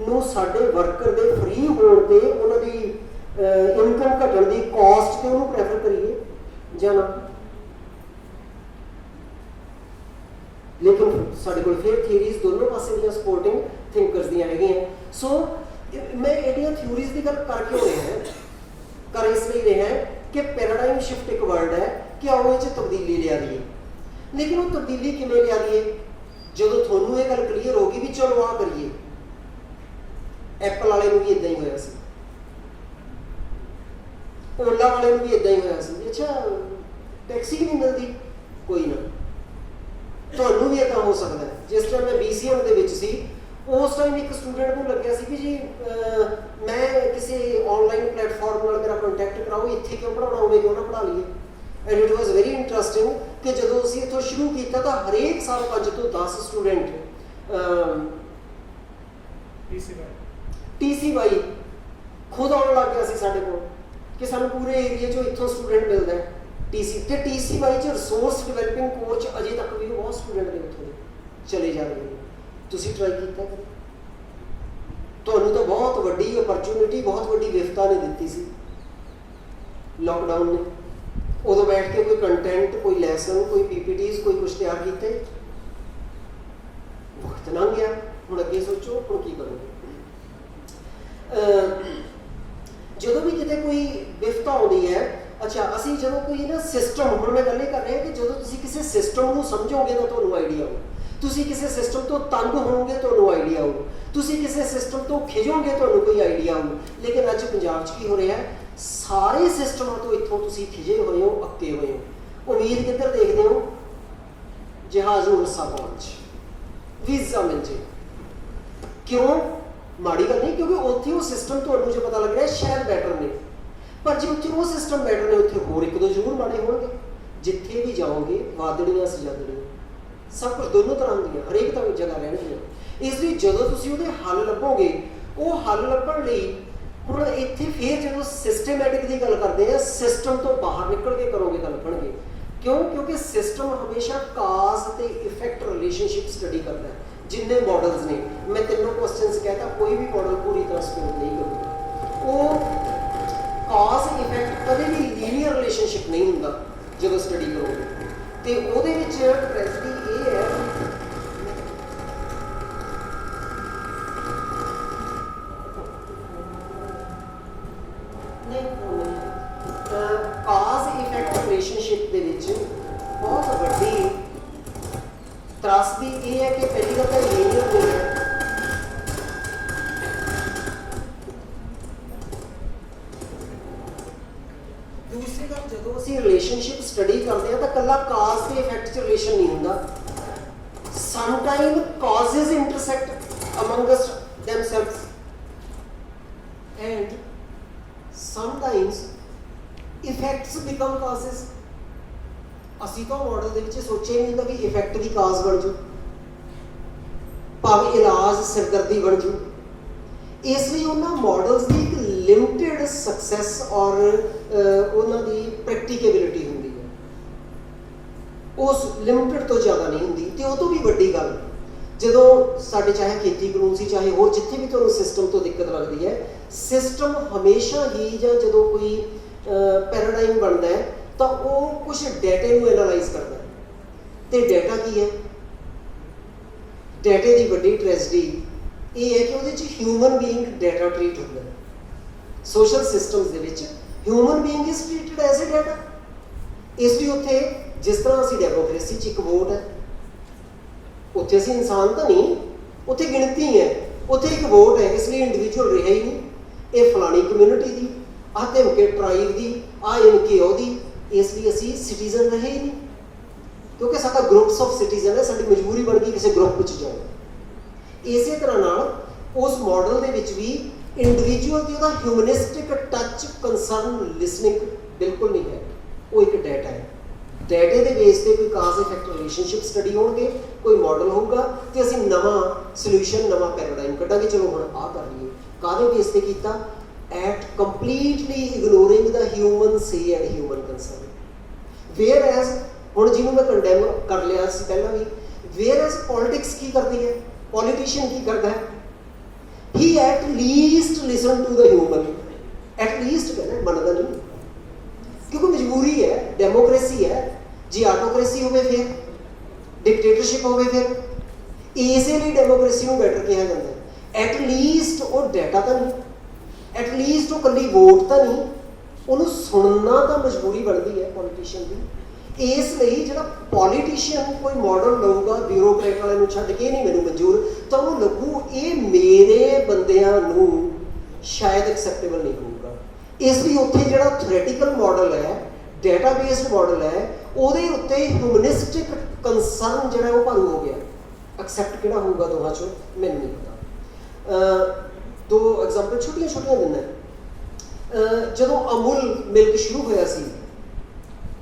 ਨੂੰ ਸਾਡੇ ਵਰਕਰ ਦੇ ਫ੍ਰੀ ਹੋਣ ਤੇ ਉਹਨਾਂ ਦੀ ਇਨਕਮ ਘਟਣ ਦੀ ਕਾਸਟ ਤੇ ਉਹਨੂੰ ਪ੍ਰੈਫਰ ਕਰੀਏ ਜਾਂ ਨਾ? ਲੇਕਿਨ ਸਾਡੇ ਕੋਲ ਫਿਰ ਥਿਊਰੀਜ਼ ਦੋਨੋਂ ਪਾਸੇ ਦੀਆਂ ਸਪੋਰਟਿੰਗ ਥਿੰਕਰਸ ਦੀਆਂ ਹੈਗੀਆਂ। ਸੋ ਮੈਂ ਇਹਦੀਆਂ ਥਿਊਰੀਜ਼ ਦੀ ਗੱਲ ਕਰ ਕਿਉਂ ਰਿਹਾ, ਕਰ ਇਸ ਲਈ ਰਿਹਾ ਕਿ ਪੈਰਾਡਾਈਮ ਸ਼ਿਫਟ ਇੱਕ ਵਰਡ ਹੈ ਕਿ ਆਓ ਇਹ 'ਚ ਤਬਦੀਲੀ ਲਿਆ ਦੀਏ। लेकिन वो तब्दीली किमें लिया दिए? जो थोनू ये गल क्लीयर होगी भी चलो आ करिए। एप्पल वाले भी इदा ही होया सी, ओला वाले भी इदा ही होया सी। अच्छा टैक्सी नहीं मिलती, कोई ना, थोनू भी इदा हो सकता है। जिस टाइम मैं BCM दे विच सी, उस टाइम एक स्टूडेंट को लग्या सी कि जी मैं किसी ऑनलाइन प्लेटफॉर्म नाल मेरा कॉन्टैक्ट कराओ, इत्थे क्यों पढ़ाना, उवें क्यों ना पढ़ा लीए। And it was very interesting कि जो असी इतों शुरू किया तो हरेक साल 5 ਤੋਂ 10 स्टूडेंट TCY खुद आने लग गया साढ़े को कि सानू पूरे एरिए चो इतों स्टूडेंट मिलता है। TCY च रिसोर्स डिवेलपिंग कोर्स अजे तक भी बहुत स्टूडेंट ने उतों चले जा रहे हैं। तुसीं ट्राई किया करें, तुहानू तो बहुत वड्डी अपॉर्चुनिटी, बहुत वड्डी विफता ने दी सी लॉकडाउन ने। उदों बैठ के कोई कंटेंट, कोई लैसन, कोई PPTs, कोई कुछ तैयार किए, वक्त लंघ गया, हुण अगे सोचो हुण की करोगे। जो भी किते कोई विफता आउंदी है, ਅੱਛਾ, ਅਸੀਂ ਜਦੋਂ ਕੋਈ ਨਾ ਸਿਸਟਮ, ਹੁਣ ਮੈਂ ਗੱਲ ਇਹ ਕਰ ਰਿਹਾ ਕਿ ਜਦੋਂ ਤੁਸੀਂ ਕਿਸੇ ਸਿਸਟਮ ਨੂੰ ਸਮਝੋਗੇ ਤਾਂ ਤੁਹਾਨੂੰ ਆਈਡੀਆ ਆਊ, ਤੁਸੀਂ ਕਿਸੇ ਸਿਸਟਮ ਤੋਂ ਤੰਗ ਹੋਵੋਗੇ ਤੁਹਾਨੂੰ ਆਈਡੀਆ ਆਊ, ਤੁਸੀਂ ਕਿਸੇ ਸਿਸਟਮ ਤੋਂ ਖਿਜੋਗੇ ਤੁਹਾਨੂੰ ਕੋਈ ਆਈਡੀਆ ਆਊ। ਲੇਕਿਨ ਅੱਜ ਪੰਜਾਬ 'ਚ ਕੀ ਹੋ ਰਿਹਾ ਹੈ, ਸਾਰੇ ਸਿਸਟਮਾਂ ਤੋਂ ਇੱਥੋਂ ਤੁਸੀਂ ਖਿਜੇ ਹੋਏ ਹੋ, ਅੱਕੇ ਹੋਏ ਹੋ। ਉਮੀਦ ਕਿੱਧਰ ਦੇਖਦੇ ਹੋ? ਜਹਾਜ਼ ਨੂੰ ਰੱਸਾ ਪਾਉਣ 'ਚ, ਵੀਜ਼ਾ ਮਿਲ ਜੇ। ਕਿਉਂ? ਮਾੜੀ ਗੱਲ ਨਹੀਂ, ਕਿਉਂਕਿ ਉੱਥੇ ਉਹ ਸਿਸਟਮ ਤੁਹਾਨੂੰ ਜੋ ਪਤਾ ਲੱਗ ਰਿਹਾ ਸ਼ਾਇਦ ਬੈਟਰ ਨੇ, ਪਰ ਜੇ ਉੱਥੇ ਉਹ ਸਿਸਟਮ ਬੈਟਰ ਨੇ ਉੱਥੇ ਹੋਰ ਇੱਕ ਦੋ ਜ਼ਰੂਰ ਮਾੜੇ ਹੋਣਗੇ। ਜਿੱਥੇ ਵੀ ਜਾਓਗੇ ਵਾਦੜੀਆਂ ਸਜਾਦੜੀਆਂ, ਸਭ ਕੁਝ ਦੋਨੋਂ ਤਰ੍ਹਾਂ ਦੀਆਂ ਹਰੇਕ ਤਾਂ ਜਗ੍ਹਾ ਰਹਿਣਗੀਆਂ। ਇਸ ਲਈ ਜਦੋਂ ਤੁਸੀਂ ਉਹਦੇ ਹੱਲ ਲੱਭੋਗੇ, ਉਹ ਹੱਲ ਲੱਭਣ ਲਈ ਹੁਣ ਇੱਥੇ ਫੇਰ ਜਦੋਂ ਸਿਸਟਮੈਟਿਕ ਦੀ ਗੱਲ ਕਰਦੇ ਆ, ਸਿਸਟਮ ਤੋਂ ਬਾਹਰ ਨਿਕਲ ਕੇ ਕਰੋਗੇ ਤਾਂ ਲੱਭਣਗੇ। ਕਿਉਂ? ਕਿਉਂਕਿ ਸਿਸਟਮ ਹਮੇਸ਼ਾ ਕਾਜ਼ ਤੇ ਇਫੈਕਟ ਰਿਲੇਸ਼ਨਸ਼ਿਪ ਸਟੱਡੀ ਕਰਦਾ ਹੈ। ਜਿੰਨੇ ਮਾਡਲਸ ਨੇ, ਮੈਂ ਤਿੰਨੋਂ ਕੁਐਸਚਨਸ ਕਹਿਤਾ, ਕੋਈ ਵੀ ਮਾਡਲ ਪੂਰੀ ਤਰ੍ਹਾਂ ਸਪੋਰਟ ਨਹੀਂ ਕਰੂਗਾ। ਉਹ ਕਾਜ਼ ਇਫੈਕਟ ਕਦੇ ਵੀ ਲੀਨੀਅਰ ਰਿਲੇਸ਼ਨਸ਼ਿਪ ਨਹੀਂ ਹੁੰਦਾ ਜਦੋਂ ਸਟੱਡੀ ਕਰੋਗੇ। ਤੇ ਉਹਦੇ ਵਿੱਚ ਟ੍ਰੈਜਡੀ ਇਹ ਹੈ, ਕਾਜ਼ ਇਫੈਕਟ ਰਿਲੇਸ਼ਨਸ਼ਿਪ ਦੇ ਵਿੱਚ ਬਹੁਤ ਵੱਡੀ ਤਰਾਸਦੀ ਇਹ ਹੈ ਕਿ ਪਹਿਲੀ ਗੱਲ ਤਾਂ ਲੀਨੀਅਰ ਨਹੀਂ ਹੈ। ਦੂਸਰੀ ਗੱਲ, ਜਦੋਂ ਅਸੀਂ ਰਿਲੇਸ਼ਨਸ਼ਿਪ ਸਟੱਡੀ ਕਰਦੇ ਹਾਂ ਤਾਂ ਇਕੱਲਾ ਕਾਜ਼ ਤੇ ਇਫੈਕਟ 'ਚ ਰਿਲੇਸ਼ਨ ਨਹੀਂ ਹੁੰਦਾ। Sometime causes intersect ਅਮੰਗਸ themselves and sometimes effects become causes। ਅਸੀਂ ਤਾਂ ਮਾਡਲ ਦੇ ਵਿੱਚ ਸੋਚਿਆ ਨਹੀਂ ਹੁੰਦਾ ਵੀ ਇਫੈਕਟ ਵੀ ਕਾਜ਼ ਬਣ ਜੂ, ਭਾਵੇਂ ਇਲਾਜ ਸਿਰਦਰਦੀ ਬਣ ਜੂ। ਇਸ ਲਈ ਉਹਨਾਂ ਮਾਡਲਸ ਦੀ ਇੱਕ ਲਿਮਟਿਡ ਸਕਸੈਸ ਔਰ ਉਹਨਾਂ ਦੀ ਪ੍ਰੈਕਟੀਕੇਬਿਲਿਟੀ ਹੁੰਦੀ ਹੈ, ਉਸ ਲਿਮਟਿਡ ਤੋਂ ਜ਼ਿਆਦਾ ਨਹੀਂ ਹੁੰਦੀ। ਤੇ ਉਹ ਤੋਂ ਵੀ ਵੱਡੀ ਗੱਲ, ਜਦੋਂ ਸਾਡੇ ਚਾਹੇ ਖੇਤੀ ਕਾਨੂੰਨ ਸੀ, ਚਾਹੇ ਹੋਰ ਜਿੱਥੇ ਵੀ ਤੁਹਾਨੂੰ ਸਿਸਟਮ ਤੋਂ ਦਿੱਕਤ ਲੱਗਦੀ ਹੈ, ਸਿਸਟਮ ਹਮੇਸ਼ਾ ਹੀ ਜਾਂ ਜਦੋਂ ਕੋਈ ਪੈਰਾਡਾਈਮ ਬਣਦਾ ਹੈ ਤਾਂ ਉਹ ਕੁਝ ਡਾਟੇ ਨੂੰ ਐਨਾਲਾਈਜ਼ ਕਰਦਾ ਹੈ। ਤੇ ਡਾਟਾ ਕੀ ਹੈ? ਡਾਟੇ ਦੀ ਵੱਡੀ ਟ੍ਰੈਜਡੀ ਇਹ ਹੈ ਕਿ ਉਹਦੇ 'ਚ ਹਿਊਮਨ ਬੀਇੰਗ ਡਾਟਾ ਟ੍ਰੀਟ ਹੁੰਦਾ ਹੈ। ਸੋਸ਼ਲ ਸਿਸਟਮਸ ਦੇ ਵਿੱਚ human being is treated as a data. ਇਸ ਲਈ ਉੱਥੇ ਜਿਸ ਤਰ੍ਹਾਂ ਅਸੀਂ ਡੈਮੋਕ੍ਰੇਸੀ 'ਚ ਇੱਕ ਵੋਟ ਹੈ, ਉੱਥੇ ਅਸੀਂ ਇਨਸਾਨ ਤਾਂ ਨਹੀਂ, ਉੱਥੇ ਗਿਣਤੀ ਹੈ, ਉੱਥੇ ਇੱਕ ਵੋਟ ਹੈ। ਇਸ ਲਈ ਇੰਡੀਵਿਜੂਅਲ ਰਿਹਾ ਹੀ ਨਹੀਂ, ਇਹ ਫਲਾਣੀ ਕਮਿਊਨਿਟੀ ਦੀ, ਆਹ ਧਮਕੇ ਟਰਾਈਬ ਦੀ, ਆਹ ਇਨਕੇ ਉਹਦੀ। ਇਸ ਲਈ ਅਸੀਂ ਸਿਟੀਜ਼ਨ ਰਹੇ ਹੀ ਨਹੀਂ, ਕਿਉਂਕਿ ਸਾਡਾ ਗਰੁੱਪਸ ਆਫ ਸਿਟੀਜ਼ਨ ਹੈ, ਸਾਡੀ ਮਜਬੂਰੀ ਬਣ ਗਈ ਕਿਸੇ ਗਰੁੱਪ ਵਿੱਚ ਜਾਓ। ਇਸੇ ਤਰ੍ਹਾਂ ਨਾਲ ਉਸ ਮਾਡਲ ਦੇ ਵਿੱਚ ਵੀ ਇੰਡੀਵਿਜੂਅਲ ਦੀ ਉਹਦਾ ਹਿਊਮਨਿਸਟਿਕ ਟੱਚ, ਕੰਸਰਨ, ਲਿਸਨਿੰਗ ਬਿਲਕੁਲ ਨਹੀਂ ਹੈ। ਉਹ ਇੱਕ ਡਾਟਾ ਹੈ। ਡਾਟੇ ਦੇ ਬੇਸ ਤੇ ਕੋਈ ਕਾਜ਼ ਇਫੈਕਟ ਰਿਲੇਸ਼ਨਸ਼ਿਪ ਸਟੱਡੀ ਹੋਣਗੇ, ਕੋਈ ਮਾਡਲ ਹੋਊਗਾ ਤੇ ਅਸੀਂ ਨਵਾਂ ਸੋਲੂਸ਼ਨ, ਨਵਾਂ ਪੈਰਾਡਾਈਮ ਕੱਢਾਂਗੇ। ਚਲੋ ਹੁਣ ਆਹ ਕਰ ਲਈਏ, ਕਾਹਦੇ ਬੇਸ ਤੇ ਕੀਤਾ? At completely ignoring the human say and human concern. Whereas, ਹੁਣ ਜਿਹਨੂੰ ਮੈਂ ਕੰਡੈਮ ਕਰ ਲਿਆ ਸੀ ਪਹਿਲਾਂ ਵੀ, ਵੇਅਰ ਐਜ਼ ਪੋਲਿਟਿਕਸ ਕੀ ਕਰਦੀ ਹੈ, ਪੋਲੀਟੀਸ਼ੀਅਨ ਕੀ ਕਰਦਾ ਹੈ? He at least listen to the human. At least ਕਹਿੰਦਾ, ਬਣਦਾ ਨਹੀਂ, ਕਿਉਂਕਿ ਮਜਬੂਰੀ ਹੈ, ਡੈਮੋਕ੍ਰੇਸੀ ਹੈ। ਜੇ ਆਟੋਕ੍ਰੇਸੀ ਹੋਵੇ ਫਿਰ, ਡਿਕਟੇਟਰਸ਼ਿਪ ਹੋਵੇ ਫਿਰ, ਇਸੇ ਲਈ ਡੈਮੋਕ੍ਰੇਸੀ ਨੂੰ ਬੈਟਰ ਕਿਹਾ ਜਾਂਦਾ ਹੈ। ਐਟ ਲੀਸਟ ਉਹ ਡਾਟਾ ਤਾਂ ਨਹੀਂ, ਐਟ ਲੀਸਟ ਉਹ ਇਕੱਲੀ ਵੋਟ ਤਾਂ ਨਹੀਂ, ਉਹਨੂੰ ਸੁਣਨਾ ਤਾਂ ਮਜਬੂਰੀ ਬਣਦੀ ਹੈ ਪੋਲੀਟੀਸ਼ੀਅਨ ਦੀ। ਇਸ ਲਈ ਜਿਹੜਾ ਪੋਲੀਟੀਸ਼ੀਅਨ ਕੋਈ ਮਾਡਲ ਲਊਗਾ ਬਿਊਰੋਕਰੇਟ ਵਾਲੇ ਨੂੰ ਛੱਡ ਕੇ, ਨਹੀਂ ਮੈਨੂੰ ਮਨਜ਼ੂਰ, ਤਾਂ ਉਹਨੂੰ ਲੱਗੂ ਇਹ ਮੇਰੇ ਬੰਦਿਆਂ ਨੂੰ ਸ਼ਾਇਦ ਐਕਸੈਪਟੇਬਲ ਨਹੀਂ ਹੋਊਗਾ। ਇਸ ਲਈ ਉੱਥੇ ਜਿਹੜਾ ਥਿਓਰੈਟੀਕਲ ਮਾਡਲ ਹੈ, ਡਾਟਾ ਬੇਸਡ ਮਾਡਲ ਹੈ, ਉਹਦੇ ਉੱਤੇ ਹਿਊਮਨਿਸਟਿਕ ਕੰਸਰਨ ਜਿਹੜਾ ਉਹ ਭਾਰੂ ਹੋ ਗਿਆ। ਐਕਸੈਪਟ ਕਿਹੜਾ ਹੋਊਗਾ ਦੋਹਾਂ ਚੋਂ ਮੈਨੂੰ ਨਹੀਂ ਪਤਾ। ਦੋ ਐਗਜ਼ਾਮਪਲ ਛੋਟੀਆਂ ਛੋਟੀਆਂ ਦਿੰਦਾ। ਜਦੋਂ ਅਮੁਲ ਮਿਲਕ ਸ਼ੁਰੂ ਹੋਇਆ ਸੀ,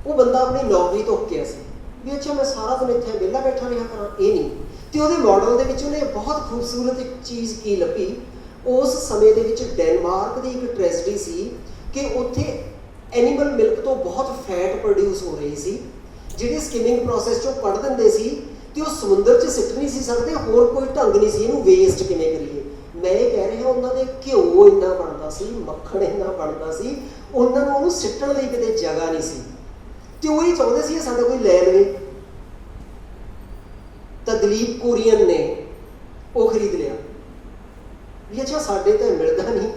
ਉਹ ਬੰਦਾ ਆਪਣੀ ਨੌਕਰੀ ਤੋਂ ਉੱਕਿਆ ਸੀ ਵੀ ਅੱਛਾ ਮੈਂ ਸਾਰਾ ਦਿਨ ਇੱਥੇ ਵਿਹਲਾ ਬੈਠਾ ਰਿਹਾ ਕਰਾਂ, ਇਹ ਨਹੀਂ। ਤੇ ਉਹਦੇ ਮਾਡਲ ਦੇ ਵਿੱਚ ਉਹਨੇ ਬਹੁਤ ਖੂਬਸੂਰਤ ਇੱਕ ਚੀਜ਼ ਕੀ ਲੱਭੀ। ਉਸ ਸਮੇਂ ਦੇ ਵਿੱਚ ਡੈਨਮਾਰਕ ਦੀ ਇੱਕ ਟ੍ਰੈਜਡੀ ਸੀ ਕਿ ਉੱਥੇ ਐਨੀਮਲ ਮਿਲਕ ਤੋਂ ਬਹੁਤ ਫੈਟ ਪ੍ਰੋਡਿਊਸ ਹੋ ਰਹੀ ਸੀ, ਜਿਹੜੇ ਸਕਿਮਿੰਗ ਪ੍ਰੋਸੈਸ 'ਚੋਂ ਕੱਢ ਦਿੰਦੇ ਸੀ ਤੇ ਉਹ ਸਮੁੰਦਰ 'ਚ ਸਿੱਟ ਨਹੀਂ ਸੀ ਸਕਦੇ। ਹੋਰ ਕੋਈ ਢੰਗ ਨਹੀਂ ਸੀ ਇਹਨੂੰ ਵੇਸਟ ਕਿਵੇਂ ਕਰੀਏ। ਮੈਂ ਇਹ ਕਹਿ ਰਿਹਾ, ਉਹਨਾਂ ਦੇ ਘਿਓ ਇੰਨਾ ਬਣਦਾ ਸੀ, ਮੱਖਣ ਇੰਨਾ ਬਣਦਾ ਸੀ, ਉਹਨਾਂ ਨੂੰ ਉਹਨੂੰ ਸਿੱਟਣ ਲਈ ਕਿਤੇ ਜਗ੍ਹਾ ਨਹੀਂ ਸੀ। ਤੇ ਉਹ ਹੀ ਚਾਹੁੰਦੇ ਸੀ ਸਾਡਾ ਕੋਈ ਲੈ ਲਵੇ। ਤਾਂ ਦਲੀਪ ਕੋਰੀਅਨ ਨੇ ਉਹ ਖਰੀਦ ਲਿਆ ਵੀ ਅੱਛਾ ਸਾਡੇ ਤਾਂ ਮਿਲਦਾ ਨਹੀਂ,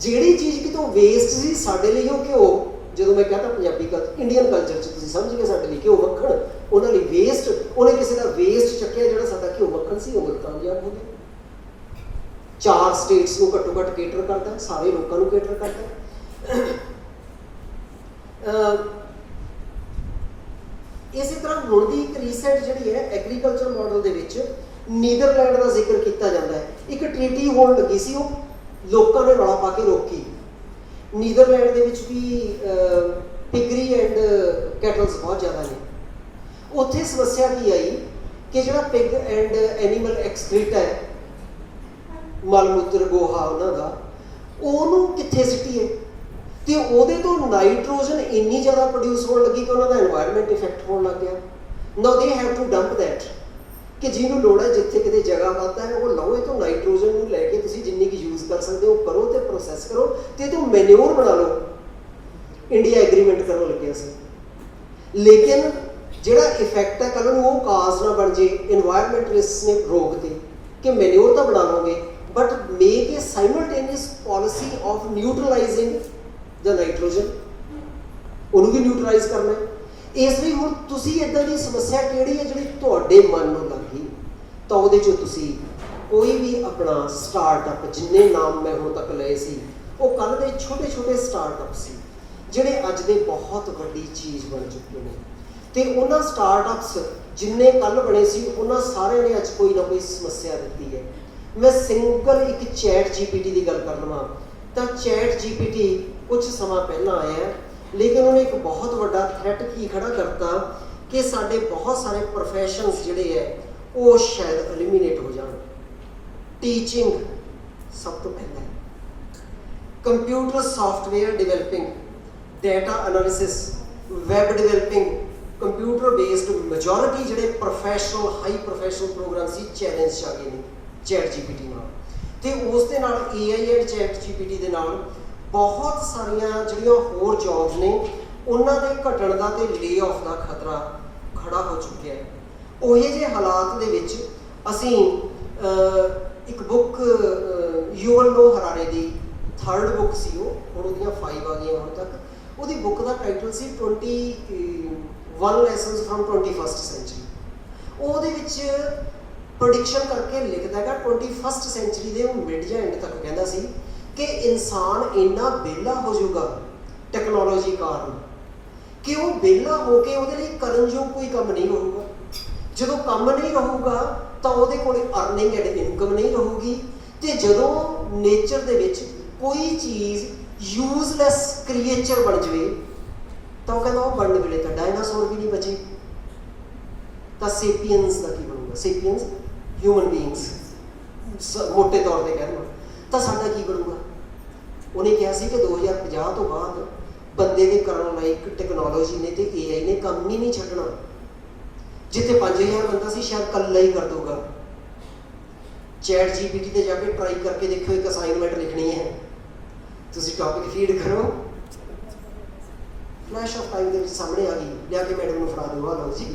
ਜਿਹੜੀ ਚੀਜ਼ ਕਿਤੋਂ ਵੇਸਟ ਸੀ ਸਾਡੇ ਲਈ ਉਹ ਘਿਓ ਜਦੋਂ ਜਦੋਂ ਮੈਂ ਕਹਤਾ ਪੰਜਾਬੀ ਕਲਚਰ, ਇੰਡੀਅਨ ਕਲਚਰ 'ਚ ਤੁਸੀਂ ਸਮਝ ਗਏ ਸਾਡੇ ਲਈ ਘਿਓ ਮੱਖਣ, ਉਹਨਾਂ ਲਈ ਵੇਸਟ, ਉਹਨੇ ਕਿਸੇ ਦਾ ਵੇਸਟ ਚੱਕਿਆ ਜਿਹੜਾ ਸਾਡਾ ਘਿਓ ਮੱਖਣ ਸੀ, ਉਹ ਕਾਮਯਾਬ ਹੋ ਗਿਆ। 4 ਸਟੇਟਸ ਨੂੰ ਘੱਟੋ ਘੱਟ ਕੇਟਰ ਕਰਦਾ, ਸਾਰੇ ਲੋਕਾਂ ਨੂੰ ਕੇਟਰ ਕਰਦਾ। ਇਸੇ ਤਰ੍ਹਾਂ ਹੁਣ ਦੀ ਇੱਕ ਰੀਸੈਂਟ ਜਿਹੜੀ ਹੈ ਐਗਰੀਕਲਚਰ ਮਾਡਲ ਦੇ ਵਿੱਚ ਨੀਦਰਲੈਂਡ ਦਾ ਜ਼ਿਕਰ ਕੀਤਾ ਜਾਂਦਾ ਹੈ। ਇੱਕ ਟ੍ਰੀਟੀ ਹੋਣ ਲੱਗੀ ਸੀ, ਉਹ ਲੋਕਾਂ ਨੇ ਰੌਲਾ ਪਾ ਕੇ ਰੋਕੀ। ਨੀਦਰਲੈਂਡ ਦੇ ਵਿੱਚ ਵੀ ਪਿਗਰੀ ਐਂਡ ਕੈਟਲਸ ਬਹੁਤ ਜ਼ਿਆਦਾ ਨੇ। ਉੱਥੇ ਸਮੱਸਿਆ ਕੀ ਆਈ ਕਿ ਜਿਹੜਾ ਪਿਗ ਐਂਡ ਐਨੀਮਲ ਐਕਸਕ੍ਰੀਟ ਹੈ, ਮਲ ਮੂਤਰ ਗੋਹਾ ਉਹਨਾਂ ਦਾ, ਉਹਨੂੰ ਕਿੱਥੇ ਸਿੱਟੀਏ, ਤੇ ਉਹਦੇ ਤੋਂ ਨਾਈਟ੍ਰੋਜਨ ਇੰਨੀ ਜ਼ਿਆਦਾ ਪ੍ਰੋਡਿਊਸ ਹੋਣ ਲੱਗੀ ਕਿ ਉਹਨਾਂ ਦਾ এনवायरमेंट ਇਫੈਕਟ ਹੋਣ ਲੱਗ ਗਿਆ। ਨਾਓ they have to dump that, ਕਿ ਜਿਹਨੂੰ ਲੋੜ ਹੈ, ਜਿੱਥੇ ਕਿਤੇ ਜਗ੍ਹਾ ਵੱਧ ਹੈ ਉਹ ਲਓ, ਇਹ ਤੋਂ ਨਾਈਟ੍ਰੋਜਨ ਨੂੰ ਲੈ ਕੇ ਤੁਸੀਂ ਜਿੰਨੀ ਕੁ ਯੂਜ਼ ਕਰ ਸਕਦੇ ਹੋ ਕਰੋ ਤੇ ਪ੍ਰੋਸੈਸ ਕਰੋ ਤੇ ਇਹ ਤੋਂ ਮੈਨਿਓਰ ਬਣਾ ਲਓ। ਇੰਡੀਆ ਐਗਰੀਮੈਂਟ ਕਰਨ ਲੱਗਿਆ ਸੀ, ਲੇਕਿਨ ਜਿਹੜਾ ਇਫੈਕਟ ਹੈ ਕੱਲ੍ਹ ਨੂੰ ਉਹ ਕਾਜ਼ ਨਾ ਬਣ ਜੇ। এনवायरमेंटਲਿਸਟ ਨੇ ਰੋਕਤੇ ਕਿ ਮੈਨਿਓਰ ਤਾਂ ਬਣਾ ਲਓਗੇ but make a simultaneous policy of neutralising the nitrogen, ਉਹਨੂੰ ਵੀ ਨਿਊਟਰਲਾਈਜ਼ ਕਰਨਾ। ਇਸ ਲਈ ਹੁਣ ਤੁਸੀਂ ਇੱਦਾਂ ਦੀ ਸਮੱਸਿਆ ਕਿਹੜੀ ਹੈ ਜਿਹੜੀ ਤੁਹਾਡੇ ਮਨ ਨੂੰ ਲੱਗੀ, ਤਾਂ ਉਹਦੇ 'ਚੋਂ ਤੁਸੀਂ ਕੋਈ ਵੀ ਆਪਣਾ ਸਟਾਰਟਅਪ, ਜਿੰਨੇ ਨਾਮ ਮੈਂ ਹੁਣ ਤੱਕ ਲਏ ਸੀ ਉਹ ਕੱਲ੍ਹ ਦੇ ਛੋਟੇ ਛੋਟੇ ਸਟਾਰਟਅਪ ਸੀ ਜਿਹੜੇ ਅੱਜ ਦੇ ਬਹੁਤ ਵੱਡੀ ਚੀਜ਼ ਬਣ ਚੁੱਕੇ ਨੇ। ਤੇ ਉਹਨਾਂ ਸਟਾਰਟਅਪਸ ਜਿੰਨੇ ਕੱਲ੍ਹ ਬਣੇ ਸੀ ਉਹਨਾਂ ਸਾਰਿਆਂ ਨੇ ਅੱਜ ਕੋਈ ਨਾ ਕੋਈ ਸਮੱਸਿਆ ਦਿੱਤੀ ਹੈ। ਮੈਂ ਸਿੰਗਲ ਇੱਕ ਚੈਟ GPT ਦੀ ਗੱਲ ਕਰ ਲਵਾਂ ਤਾਂ ਚੈਟ GPT ਕੁਝ ਸਮਾਂ ਪਹਿਲਾਂ ਆਇਆ, ਲੇਕਿਨ ਉਹਨੇ ਇੱਕ ਬਹੁਤ ਵੱਡਾ ਥ੍ਰੈਟ ਕੀ ਖੜਾ ਕਰਤਾ ਕਿ ਸਾਡੇ ਬਹੁਤ ਸਾਰੇ ਪ੍ਰੋਫੈਸ਼ਨਸ ਜਿਹੜੇ ਹੈ ਉਹ ਸ਼ਾਇਦ ਐਲੀਮੀਨੇਟ ਹੋ ਜਾਣ। ਟੀਚਿੰਗ ਸਭ ਤੋਂ ਪਹਿਲਾਂ, computer software developing, data analysis, web developing, computer based majority ਜਿਹੜੇ ਪ੍ਰੋਫੈਸ਼ਨਲ ਹਾਈ ਪ੍ਰੋਫੈਸ਼ਨਲ ਪ੍ਰੋਗਰਾਮ ਸੀ ਚੈਲੰਜ 'ਚ ਆ ਗਏ ਨੇ ਚੈਟ GPT ਨਾਲ। ਤੇ ਉਸ ਦੇ ਨਾਲ AI ਐਂਡ ਚੈਟ GPT ਦੇ ਨਾਲ ਬਹੁਤ ਸਾਰੀਆਂ ਜਿਹੜੀਆਂ ਹੋਰ ਜੌਬਸ ਨੇ ਉਹਨਾਂ ਦੇ ਘਟਣ ਦਾ ਤੇ ਲੇ ਆਫ ਦਾ ਖਤਰਾ ਖੜਾ ਹੋ ਚੁੱਕਿਆ ਹੈ। ਉਹੇ ਜਿਹੇ ਹਾਲਾਤ ਦੇ ਵਿੱਚ ਅਸੀਂ ਇੱਕ ਬੁੱਕ ਯੂਵਲ ਨੋਆ ਹਰਾਰੇ ਦੀ 3rd ਬੁੱਕ ਸੀ, ਉਹ ਹੁਣ ਉਹਦੀਆਂ 5 ਆ ਗਈਆਂ ਹੁਣ ਤੱਕ। ਉਹਦੀ ਬੁੱਕ ਦਾ ਟਾਈਟਲ ਸੀ 21 ਲੈਸਨਸ ਫਰਮ 21st ਸੈਂਚਰੀ। ਉਹਦੇ ਵਿੱਚ ਪ੍ਰੈਡਿਕਸ਼ਨ ਕਰਕੇ ਲਿਖਦਾ ਹੈਗਾ 21st ਸੈਂਚਰੀ ਦੇ ਮਿਡ ਜਾਂ ਐਂਡ ਤੱਕ ਕਹਿੰਦਾ ਸੀ ਕਿ ਇਨਸਾਨ ਇੰਨਾ ਵਿਹਲਾ ਹੋ ਜਾਊਗਾ ਟੈਕਨੋਲੋਜੀ ਕਾਰਨ ਕਿ ਉਹ ਵਿਹਲਾ ਹੋ ਕੇ ਉਹਦੇ ਲਈ ਕਰਨ ਯੋਗ ਕੋਈ ਕੰਮ ਨਹੀਂ ਰਹੂਗਾ। ਜਦੋਂ ਕੰਮ ਨਹੀਂ ਰਹੂਗਾ ਤਾਂ ਉਹਦੇ ਕੋਲ ਅਰਨਿੰਗ ਐਂਡ ਇਨਕਮ ਨਹੀਂ ਰਹੂਗੀ, ਤੇ ਜਦੋਂ ਨੇਚਰ ਦੇ ਵਿੱਚ ਕੋਈ ਚੀਜ਼ ਯੂਜ਼ਲੈਸ ਕ੍ਰੀਏਚਰ ਬਣ ਜਾਵੇ ਤਾਂ ਉਹ ਕਹਿੰਦਾ ਉਹ ਬਣਨ ਵੇਲੇ ਤਾਂ ਡਾਇਨਾਸੌਰ ਵੀ ਨਹੀਂ ਬਚੇ, ਤਾਂ ਸੇਪੀਅਨਸ ਦਾ ਕੀ ਬਣੂਗਾ? ਸੇਪੀਅਨਸ ਹਿਊਮਨ ਬੀਇੰਗਸ ਮੋਟੇ ਤੌਰ ਤੇ ਕਹਿ ਲਵਾਂ ਤਾਂ ਸਾਡਾ ਕੀ ਬਣੂਗਾ? ਉਹਨੇ ਕਿਹਾ ਸੀ ਕਿ 2050 ਤੋਂ ਬਾਅਦ ਬੰਦੇ ਦੇ ਕਰਨ ਲਾਇਕ ਟੈਕਨੋਲੋਜੀ ਨੇ ਤੇ AI ਨੇ ਕੰਮ ਹੀ ਨਹੀਂ ਛੱਡਣਾ। ਜਿੱਥੇ 5000 ਬੰਦਾ ਸੀ ਸ਼ਾਇਦ ਕੱਲਾ ਹੀ ਕਰ ਦੂਗਾ। ਚੈਟ GPT ਤੇ ਜਾ ਕੇ ਟਰਾਈ ਕਰਕੇ ਦੇਖੋ, ਇੱਕ ਅਸਾਈਨਮੈਂਟ ਲਿਖਣੀ ਹੈ, ਤੁਸੀਂ ਟੌਪਿਕ ਫੀਡ ਕਰੋ, ਫਲੈਸ਼ ਆਫ ਟਾਈਮ ਦੇ ਵਿੱਚ ਸਾਹਮਣੇ ਆ ਗਈ, ਲਿਆ ਕੇ ਮੈਡਮ ਨੂੰ ਫੜਾ ਦਿਓ, ਲਓ ਜੀ।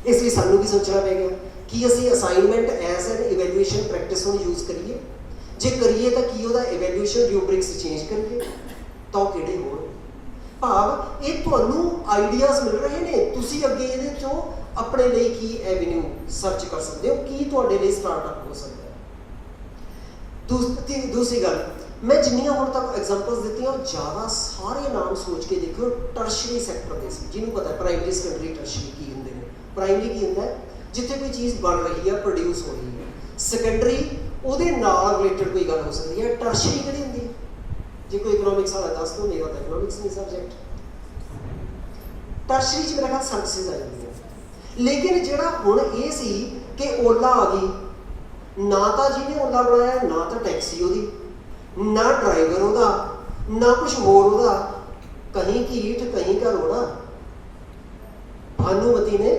ਇਸ ਲਈ ਸਾਨੂੰ ਵੀ ਸੋਚਣਾ ਪਏਗਾ ਕਿ ਅਸੀਂ assignment as an evaluation practice ਨੂੰ ਯੂਜ਼ ਕਰੀਏ। ਜੇ ਕਰੀਏ ਤਾਂ ਕੀ ਉਹਦਾ ਇਵੈਲੂਏਸ਼ਨ ਰਿਊਬਰਿਕਸ ਚੇਂਜ ਕਰੀਏ ਤਾਂ ਉਹ ਕਿਹੜੇ ਹੋਣ? ਭਾਵ ਇਹ ਤੁਹਾਨੂੰ ਆਈਡੀਆਜ਼ ਮਿਲ ਰਹੇ ਨੇ, ਤੁਸੀਂ ਅੱਗੇ ਇਹਦੇ ਚੋਂ ਆਪਣੇ ਲਈ ਕੀ ਐਵਨਿਊ ਸਰਚ ਕਰ ਸਕਦੇ ਹੋ, ਕੀ ਤੁਹਾਡੇ ਲਈ ਸਟਾਰਟਅਪ ਹੋ ਸਕਦਾ ਹੈ। ਦੂਸਰੀ ਗੱਲ, ਮੈਂ ਜਿੰਨੀਆਂ ਹੁਣ ਤੱਕ ਐਗਜ਼ਾਮਪਲਸ ਦਿੱਤੀਆਂ ਉਹ ਜ਼ਿਆਦਾ ਸਾਰੇ ਨਾਮ ਸੋਚ ਕੇ ਦੇਖਿਓ ਟਰਸ਼ਰੀ ਸੈਕਟਰ ਦੇ ਸੀ। ਜਿਹਨੂੰ ਪਤਾ ਪ੍ਰਾਇਮਰੀ ਸੈਕੰਡਰੀ ਟਰਸ਼ਰੀ ਕੀ ਹੁੰਦੇ ਨੇ। ਪ੍ਰਾਇਮਰੀ ਕੀ ਹੁੰਦਾ ਹੈ? ਜਿੱਥੇ ਕੋਈ ਚੀਜ਼ ਬਣ ਰਹੀ ਹੈ, ਪ੍ਰੋਡਿਊਸ ਹੋ ਰਹੀ ਹੈ। ਸੈਕੰਡਰੀ ਉਹਦੇ ਨਾਲ ਰਿਲੇਟਡ ਕੋਈ ਗੱਲ ਹੋ ਸਕਦੀ ਹੈ। ਟਰਸ਼ਰੀ ਕਿਹੜੀ ਹੁੰਦੀ ਹੈ? ਜੇ ਕੋਈ ਇਕਨੋਮਿਕਸ ਵਾਲਾ ਦੱਸ ਦੋ, ਮੇਰਾ ਤਾਂ ਇਕਨੋਮਿਕਸ ਨਹੀਂ ਸਬਜੈਕਟ। ਟਰਸ਼ਰੀ 'ਚ ਮੇਰਾ ਖਿਆਲ ਸਰਵਿਸਿਜ਼ ਆ ਜਾਂਦੀਆਂ। ਲੇਕਿਨ ਜਿਹੜਾ ਹੁਣ ਇਹ ਸੀ ਕਿ ਓਲਾ ਆ ਗਈ, ਨਾ ਤਾਂ ਜਿਹਨੇ ਓਲਾ ਬਣਾਇਆ, ਨਾ ਤਾਂ ਟੈਕਸੀ ਉਹਦੀ, ਨਾ ਡਰਾਈਵਰ ਉਹਦਾ, ਨਾ ਕੁਛ ਹੋਰ ਉਹਦਾ, ਕਹੀਂ ਕੀਟ ਕਹੀਂ ਘਰ ਹੋਣਾ। ਭਾਨੂਮਤੀ ਨੇ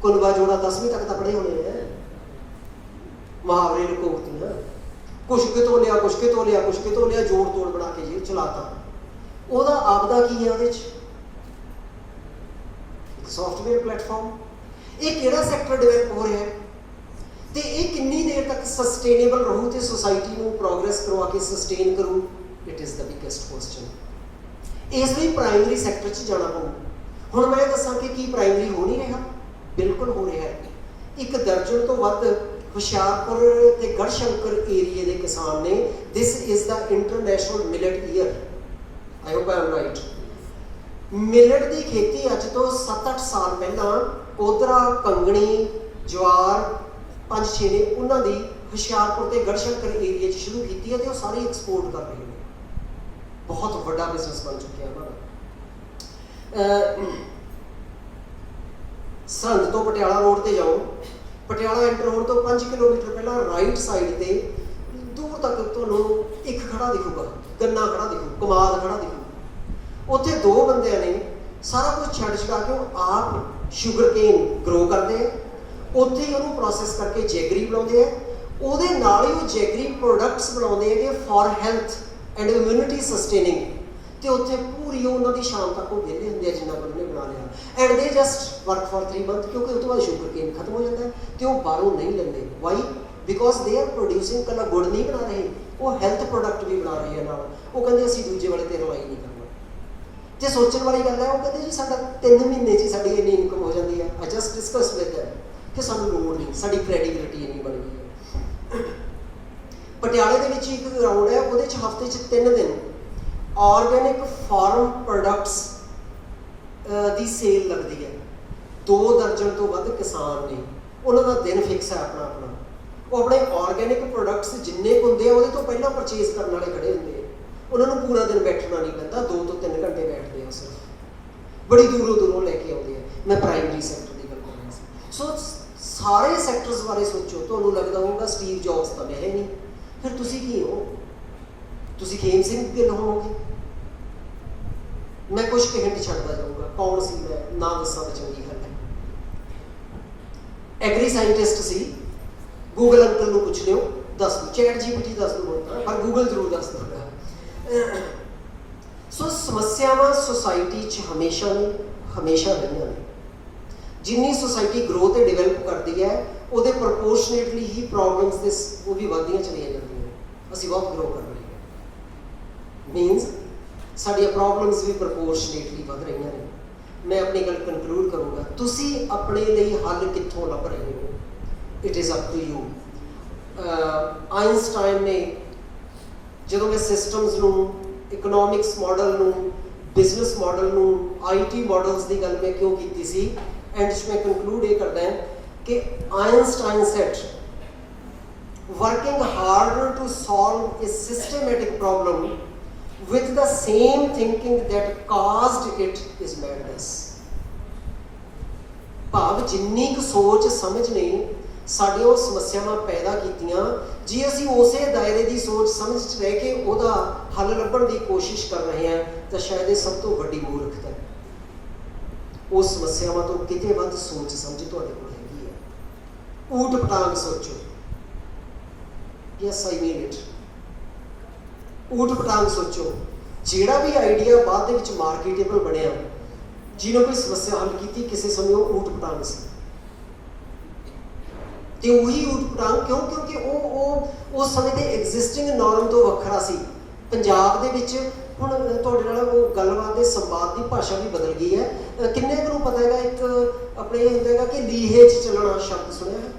ਕੁਨਬਾ ਜੋੜਾ 10ਵੀਂ ਤੱਕ ਤਾਂ ਪੜ੍ਹੇ ਹੋਣੇ ਹੈ, ਮੁਹਾਵਰੇ ਲਕੋਕਤੀਆਂ, ਕੁਛ ਕਿਤੋਂ ਲਿਆ ਕੁਛ ਕਿਤੋਂ ਲਿਆ ਕੁਛ ਕਿਤੋਂ ਲਿਆ, ਜੋੜ ਤੋੜ ਬਣਾ ਕੇ ਜੇ ਚਲਾਤਾ। ਉਹਦਾ ਆਪਦਾ ਕੀ ਹੈ ਉਹਦੇ 'ਚ? Software platform. ਇਹ ਕਿਹੜਾ ਸੈਕਟਰ ਡਿਵੈਲਪ ਹੋ ਰਿਹਾ ਹੈ ਤੇ ਇਹ ਕਿੰਨੀ ਦੇਰ ਤੱਕ ਸਸਟੇਨੇਬਲ ਰਹੂ ਤੇ ਸੋਸਾਇਟੀ ਨੂੰ ਪ੍ਰੋਗਰੈਸ ਕਰਵਾ ਕੇ ਸਸਟੇਨ ਕਰੂ? It is the biggest question. ਇਸ ਲਈ ਪ੍ਰਾਇਮਰੀ ਸੈਕਟਰ 'ਚ ਜਾਣਾ ਪਊ। ਹੁਣ ਮੈਂ ਦੱਸਾਂ ਕਿ ਕੀ ਪ੍ਰਾਇਮਰੀ ਹੋ ਨਹੀਂ ਰਿਹਾ? ਬਿਲਕੁਲ ਹੋ ਰਿਹਾ ਹੈ। ਇੱਕ ਦਰਜਨ ਤੋਂ ਵੱਧ ਹੁਸ਼ਿਆਰਪੁਰ ਤੇ ਗੜਸ਼ੰਕਰ ਏਰੀਏ ਦੇ ਕਿਸਾਨ ਨੇ। This is the international millet year. I hope I am right. Millet ਦੀ ਖੇਤੀ ਅੱਜ ਤੋਂ 7-8 ਸਾਲ ਪਹਿਲਾਂ ਕੋਦਰਾ, ਕੰਗਣੀ, ਜਵਾਰ 5-6 ਨੇ ਉਹਨਾਂ ਦੀ ਹੁਸ਼ਿਆਰਪੁਰ ਤੇ ਗੜਸ਼ੰਕਰ ਏਰੀਏ 'ਚ ਸ਼ੁਰੂ ਕੀਤੀ ਹੈ ਤੇ ਉਹ ਸਾਰੇ ਐਕਸਪੋਰਟ ਕਰ ਰਹੇ ਨੇ। ਬਹੁਤ ਵੱਡਾ ਬਿਜ਼ਨਸ ਬਣ ਚੁੱਕਿਆ ਉਹਨਾਂ ਦਾ। ਸਰਹੰਦ ਤੋਂ ਪਟਿਆਲਾ ਰੋਡ ਤੇ ਜਾਓ, ਪਟਿਆਲਾ ਐਂਟਰ ਹੋਣ ਤੋਂ 5 ਕਿਲੋਮੀਟਰ ਪਹਿਲਾਂ ਰਾਈਟ ਸਾਈਡ ਤੇ ਦੂਰ ਤੱਕ ਤੁਹਾਨੂੰ ਇੱਕ ਖੜਾ ਦਿਖੂਗਾ, ਗੰਨਾ ਖੜਾ ਦਿਖੂ, ਕਮਾਦ ਖੜਾ ਦਿਖੂ। ਉੱਥੇ 2 ਬੰਦਿਆਂ ਨੇ ਸਾਰਾ ਕੁਝ ਛੱਡ ਛਡਾ ਕੇ ਉਹ ਆਪ ਸ਼ੂਗਰ ਕੇਨ ਗਰੋ ਕਰਦੇ ਆ। ਉੱਥੇ ਹੀ ਉਹਨੂੰ ਪ੍ਰੋਸੈਸ ਕਰਕੇ ਜੈਗਰੀ ਬਣਾਉਂਦੇ ਆ। ਉਹਦੇ ਨਾਲ ਹੀ ਉਹ ਜੈਗਰੀ ਪ੍ਰੋਡਕਟਸ ਬਣਾਉਂਦੇ ਹੈਗੇ ਫॉर ਹੈਲਥ ਐਂਡ ਇਮਿਊਨਿਟੀ ਸਸਟੇਨਿੰਗ। ਤੇ ਉੱਥੇ ਪੂਰੀ ਉਹਨਾਂ ਦੀ ਸ਼ਾਮ ਤੱਕ ਉਹ ਵਿਹਲੇ ਹੁੰਦੇ ਆ ਜਿੰਨਾ ਕੁ ਉਹਨੇ ਬਣਾ ਲਿਆ। ਐਂਡ ਦੇ ਜਸਟ ਵਰਕ ਫॉर 3 ਮੰਥ, ਕਿਉਂਕਿ ਉਹ ਤੋਂ ਬਾਅਦ ਸ਼ੂਗਰ ਕੇਨ ਖਤਮ ਹੋ ਜਾਂਦਾ ਹੈ ਤੇ ਉਹ ਬਾਹਰੋਂ ਨਹੀਂ ਲੈਂਦੇ। Why? Because they are producing ਕੱਲਾ ਗੁੜ ਨਹੀਂ ਬਣਾ ਰਹੇ, ਉਹ ਹੈਲਥ ਪ੍ਰੋਡਕਟ ਵੀ ਬਣਾ ਰਹੇ ਆ ਨਾਲ। ਉਹ ਕਹਿੰਦੇ ਅਸੀਂ ਦੂਜੇ ਵਾਲੇ ਤੇ ਰਵਾਈ ਨਹੀਂ ਕਰਨਾ। ਤੇ ਸੋਚਣ ਵਾਲੀ ਗੱਲ ਹੈ, ਉਹ ਕਹਿੰਦੇ ਜੀ ਸਾਡਾ 3 ਮਹੀਨੇ 'ਚ ਸਾਡੀ ਇੰਨੀ ਇਨਕਮ ਹੋ ਜਾਂਦੀ ਹੈ। I just discuss with them ਕਿ ਸਾਨੂੰ ਲੋੜ ਨਹੀਂ, ਸਾਡੀ ਕ੍ਰੈਡੀਬਿਲਿਟੀ ਇੰਨੀ ਬਣ ਗਈ ਹੈ। ਪਟਿਆਲੇ ਦੇ ਵਿੱਚ ਇੱਕ ਗਰਾਊਂਡ ਹੈ, ਉਹਦੇ 'ਚ ਹਫ਼ਤੇ 'ਚ 3 ਦਿਨ ਆਰਗੈਨਿਕ ਫਾਰਮ ਪ੍ਰੋਡਕਟਸ ਦੀ ਸੇਲ ਲੱਗਦੀ ਹੈ। 2 ਦਰਜਨ ਤੋਂ ਵੱਧ ਕਿਸਾਨ ਨੇ, ਉਹਨਾਂ ਦਾ ਦਿਨ ਫਿਕਸ ਹੈ ਆਪਣਾ ਆਪਣਾ। ਉਹ ਆਪਣੇ ਆਰਗੈਨਿਕ ਪ੍ਰੋਡਕਟਸ ਜਿੰਨੇ ਕੁ ਹੁੰਦੇ ਆ ਉਹਦੇ ਤੋਂ ਪਹਿਲਾਂ ਪਰਚੇਜ਼ ਕਰਨ ਵਾਲੇ ਖੜੇ ਹੁੰਦੇ ਆ। ਉਹਨਾਂ ਨੂੰ ਪੂਰਾ ਦਿਨ ਬੈਠਣਾ ਨਹੀਂ ਪੈਂਦਾ, 2 ਤੋਂ 3 ਘੰਟੇ ਬੈਠਦੇ ਆ ਸਿਰਫ। ਬੜੀ ਦੂਰੋਂ ਦੂਰੋਂ ਲੈ ਕੇ ਆਉਂਦੇ ਆ। ਮੈਂ ਪ੍ਰਾਇਮਰੀ ਸੈਕਟਰ ਦੀ ਗੱਲ ਕਰ ਰਿਹਾ ਸੀ। ਸੋ ਸਾਰੇ ਸੈਕਟਰਸ ਬਾਰੇ ਸੋਚੋ। ਤੁਹਾਨੂੰ ਲੱਗਦਾ ਹੋਊਗਾ ਸਟੀਵ ਜੌਬਸ ਤਾਂ ਮੈਂ ਨਹੀਂ, ਫਿਰ ਤੁਸੀਂ ਕੀ ਹੋ? ਤੁਸੀਂ ਖੇਮ ਸਿੰਘ ਗਿੱਲ ਹੋਵੋਗੇ। ਮੈਂ ਕੁਝ ਹਿੰਟ ਛੱਡਦਾ ਜਾਊਗਾ। ਕੌਣ ਸੀ ਮੈਂ? ਨਾ ਦੱਸਾਂ ਤਾਂ ਚੰਗੀ ਗੱਲ ਹੈ। ਐਗਰੀ ਸਾਇੰਟਿਸਟ ਸੀ। ਗੂਗਲ ਅੰਕਲ ਨੂੰ ਪੁੱਛ ਲਿਓ, ਦੱਸ ਦੂ। ਚੈਟ GPT ਦੱਸ ਦੂ, ਪਰ ਗੂਗਲ ਜ਼ਰੂਰ ਦੱਸ ਦੂਗਾ। ਸੋ ਸਮੱਸਿਆਵਾਂ ਸੋਸਾਇਟੀ 'ਚ ਹਮੇਸ਼ਾ ਰਹੀਆਂ ਨੇ। ਜਿੰਨੀ ਸੋਸਾਇਟੀ ਗਰੋ ਤੇ ਡਿਵੈਲਪ ਕਰਦੀ ਹੈ ਉਹਦੇ ਪ੍ਰਪੋਰਸ਼ਨੇਟਲੀ ਹੀ ਪ੍ਰੋਬਲਮਸ ਉਹ ਵੀ ਵੱਧਦੀਆਂ ਚਲੀਆਂ ਜਾਂਦੀਆਂ ਨੇ। ਅਸੀਂ ਬਹੁਤ ਗਰੋ ਕਰ ਰਹੇ ਹਾਂ, ਮੀਨਸ ਸਾਡੀਆਂ ਪ੍ਰੋਬਲਮਸ ਵੀ ਪ੍ਰਪੋਰਸ਼ਨੇਟਲੀ ਵੱਧ ਰਹੀਆਂ ਨੇ। ਮੈਂ ਆਪਣੀ ਗੱਲ ਕਨਕਲੂਡ ਕਰੂੰਗਾ। ਤੁਸੀਂ ਆਪਣੇ ਲਈ ਹੱਲ ਕਿੱਥੋਂ ਲੱਭ ਰਹੇ ਹੋ? It is up to you. Einstein ਨੇ ਜਦੋਂ ਮੈਂ ਸਿਸਟਮਸ ਨੂੰ, ਇਕਨੋਮਿਕਸ ਮਾਡਲ ਨੂੰ, ਬਿਜ਼ਨਸ ਮਾਡਲ ਨੂੰ, IT ਮਾਡਲਸ ਦੀ ਗੱਲ ਮੈਂ ਕਿਉਂ ਕੀਤੀ ਸੀ, ਐਂਡ 'ਚ ਮੈਂ ਕਨਕਲੂਡ ਇਹ ਕਰਦਾ ਕਿ Einstein set working harder to solve a systematic problem with the same thinking that caused it is madness। ਭਾਵ ਜਿੰਨੀ ਕੁ ਸੋਚ ਸਮਝ ਨੇ ਸਾਡੀਆਂ ਉਹ ਸਮੱਸਿਆਵਾਂ ਪੈਦਾ ਕੀਤੀਆਂ, ਜੇ ਅਸੀਂ ਉਸੇ ਦਾਇਰੇ ਦੀ ਸੋਚ ਸਮਝ 'ਚ ਰਹਿ ਕੇ ਉਹਦਾ ਹੱਲ ਲੱਭਣ ਦੀ ਕੋਸ਼ਿਸ਼ ਕਰ ਰਹੇ ਹਾਂ ਤਾਂ ਸ਼ਾਇਦ ਇਹ ਸਭ ਤੋਂ ਵੱਡੀ ਮੂਰਖਤਾ ਹੈ। ਉਹ ਸਮੱਸਿਆਵਾਂ ਤੋਂ ਕਿਤੇ ਵੱਧ ਸੋਚ ਸਮਝ ਤੁਹਾਡੇ ਕੋਲ ਹੈਗੀ ਹੈ। ਊਟ ਪਟਾਂਗ ਸੋਚੋ। Yes I mean it. ਊਟ ਪਟਾਂਗ ਸੋਚੋ। ਜਿਹੜਾ ਵੀ ਆਈਡੀਆ ਬਾਅਦ ਦੇ ਵਿੱਚ ਮਾਰਕੀਟੇਬਲ ਬਣਿਆ, ਜਿਹਨੇ ਕੋਈ ਸਮੱਸਿਆ ਹੱਲ ਕੀਤੀ, ਕਿਸੇ ਸਮੇਂ ਉਹ ਊਟ ਪਟਾਂਗ ਸੀ। ਤੇ ਉਹੀ ਊਟ ਪਟਾਂਗ ਕਿਉਂ? ਕਿਉਂਕਿ ਉਹ ਉਸ ਸਮੇਂ ਦੇ ਐਗਜ਼ਿਸਟਿੰਗ ਨੋਰਮ ਤੋਂ ਵੱਖਰਾ ਸੀ। ਪੰਜਾਬ ਦੇ ਵਿੱਚ ਹੁਣ ਤੁਹਾਡੇ ਨਾਲ ਉਹ ਗੱਲਬਾਤ ਦੇ ਸੰਵਾਦ ਦੀ ਭਾਸ਼ਾ ਵੀ ਬਦਲ ਗਈ ਹੈ। ਕਿੰਨੇ ਕੁ ਨੂੰ ਪਤਾ ਹੈਗਾ, ਇੱਕ ਆਪਣੇ ਇਹ ਹੁੰਦਾ ਹੈਗਾ ਕਿ ਲੀਹੇ 'ਚ ਚੱਲਣਾ ਸ਼ਬਦ ਸੁਣਿਆ ਹੈ?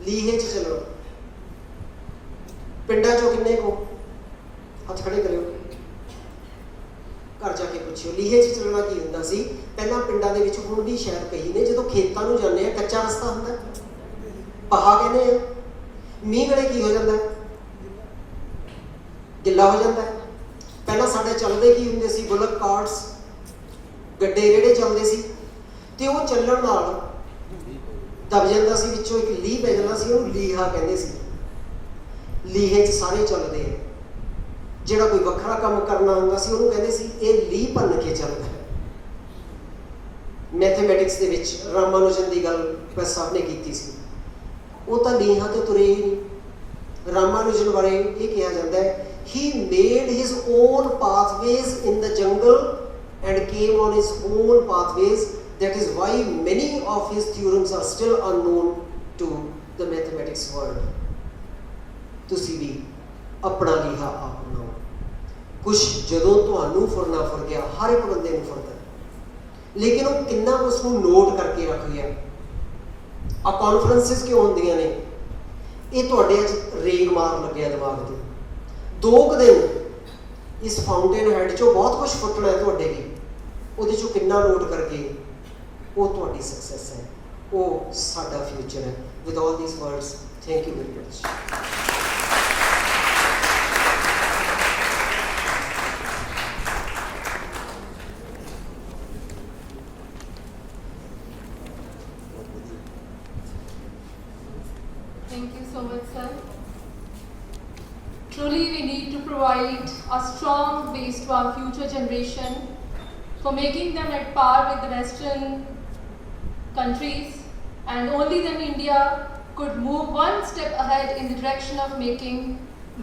ਲੀਹੇ 'ਚ ਚੱਲਣਾ। ਪਿੰਡਾਂ 'ਚੋਂ ਕਿੰਨੇ ਕੁ ਹੱਥ ਖੜੇ ਕਰਿਓ, ਘਰ ਜਾ ਕੇ ਪੁੱਛਿਓ ਲੀਹੇ 'ਚ ਚੱਲਣਾ ਕੀ ਹੁੰਦਾ ਸੀ ਪਹਿਲਾਂ ਪਿੰਡਾਂ ਦੇ ਵਿੱਚ। ਹੁਣ ਵੀ ਸ਼ਾਇਦ ਕਈ ਨੇ, ਜਦੋਂ ਖੇਤਾਂ ਨੂੰ ਜਾਂਦੇ ਆ ਕੱਚਾ ਰਸਤਾ ਹੁੰਦਾ, ਪਹਾ ਕਹਿੰਦੇ ਆ। ਮੀਂਹ ਵੇਲੇ ਕੀ ਹੋ ਜਾਂਦਾ? ਗਿੱਲਾ ਹੋ ਜਾਂਦਾ। ਪਹਿਲਾਂ ਸਾਡੇ ਚੱਲਦੇ ਕੀ ਹੁੰਦੇ ਸੀ? ਬੁਲਕ ਕਾਰਟਸ, ਗੱਡੇ ਜਿਹੜੇ ਚੱਲਦੇ ਸੀ, ਤੇ ਉਹ ਚੱਲਣ ਨਾਲ ਦਬ ਜਾਂਦਾ ਸੀ, ਵਿੱਚੋਂ ਇੱਕ ਲੀਹ ਪੈ ਜਾਂਦਾ ਸੀ, ਉਹਨੂੰ ਲੀਹਾ ਕਹਿੰਦੇ ਸੀ। ਲੀਹੇ 'ਚ ਸਾਰੇ ਚੱਲਦੇ ਆ। ਜਿਹੜਾ ਕੋਈ ਵੱਖਰਾ ਕੰਮ ਕਰਨਾ ਹੁੰਦਾ ਸੀ ਉਹਨੂੰ ਕਹਿੰਦੇ ਸੀ ਇਹ ਲੀਹ ਭੰਨ ਕੇ ਚੱਲਦਾ ਹੈ। ਮੈਥਮੈਟਿਕਸ ਦੇ ਵਿੱਚ ਰਾਮਾਨੁਜਨ ਦੀ ਗੱਲ ਪ੍ਰੋਫੈਸਰ ਸਾਹਿਬ ਨੇ ਕੀਤੀ ਸੀ। ਉਹ ਤਾਂ ਲੀਹਾਂ ਤੇ ਤੁਰੇ ਹੀ ਨਹੀਂ। ਰਾਮਾਨੁਜਨ ਬਾਰੇ ਇਹ ਕਿਹਾ ਜਾਂਦਾ ਹੈ, he made his own pathways in the jungle and came on his own pathways. That is why many of his theorems are still unknown to the mathematics world। ਤੁਸੀਂ ਵੀ ਆਪਣਾ ਲੀਹਾ ਆਪ ਬਣਾਓ। कुछ जदों तुहानू फुरना फुर गया, हर एक बंदे नूं फुरदा, लेकिन वो किन्ना उसनूं नोट करके रख गया। आ कॉन्फ्रेंसिस क्यों होंदियां ने, ये तुहाडे अज रेग मार लग्या दिमाग ते। 2 दिन इस फाउंटेन हैड चों बहुत कुछ फुटना है तुहाडे लिए, ਉਹਦੇ ਚੋਂ किन्ना नोट करके वो तुहाडी सक्सैस है, वो साडा फ्यूचर है। With all these words, thank you very much. Thank you so much, sir. Truly, we need to provide a strong base to our future generation for making them at par with the Western countries, and only then India could move one step ahead in the direction of making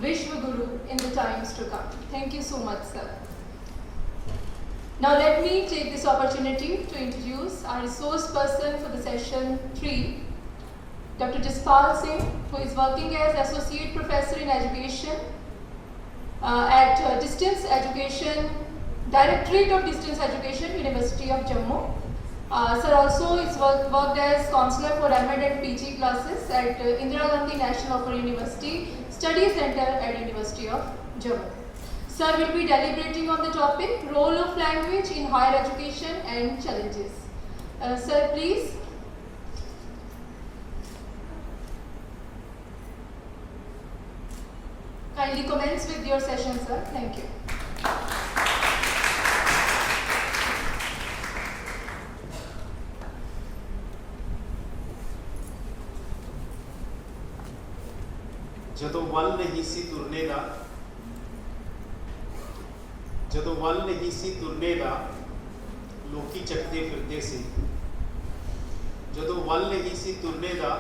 Vishwa Guru in the times to come. Thank you so much, sir. Now let me take this opportunity to introduce our resource person for the session 3, Dr. Jaspal Singh, who is working as Associate Professor in Education at Distance Education, Directorate of Distance Education, University of Jammu. Sir also is worked as Counselor for M.Ed and PG classes at Indira Gandhi National Open University Study Center at University of Jammu. Sir will be deliberating on the topic Role of Language in Higher Education and Challenges. Sir, please. Kindly commence with your session, sir. Thank you. ਜਦੋਂ ਵੱਲ ਨਹੀਂ ਸੀ ਤੁਰਨੇ ਦਾ, ਜਦੋਂ ਵੱਲ ਨਹੀਂ ਸੀ ਤੁਰਨੇ ਦਾ ਲੋਕੀ ਚੱਕਦੇ ਫਿਰਦੇ ਸੀ। ਜਦੋਂ ਵੱਲ ਨਹੀਂ ਸੀ ਤੁਰਨੇ ਦਾ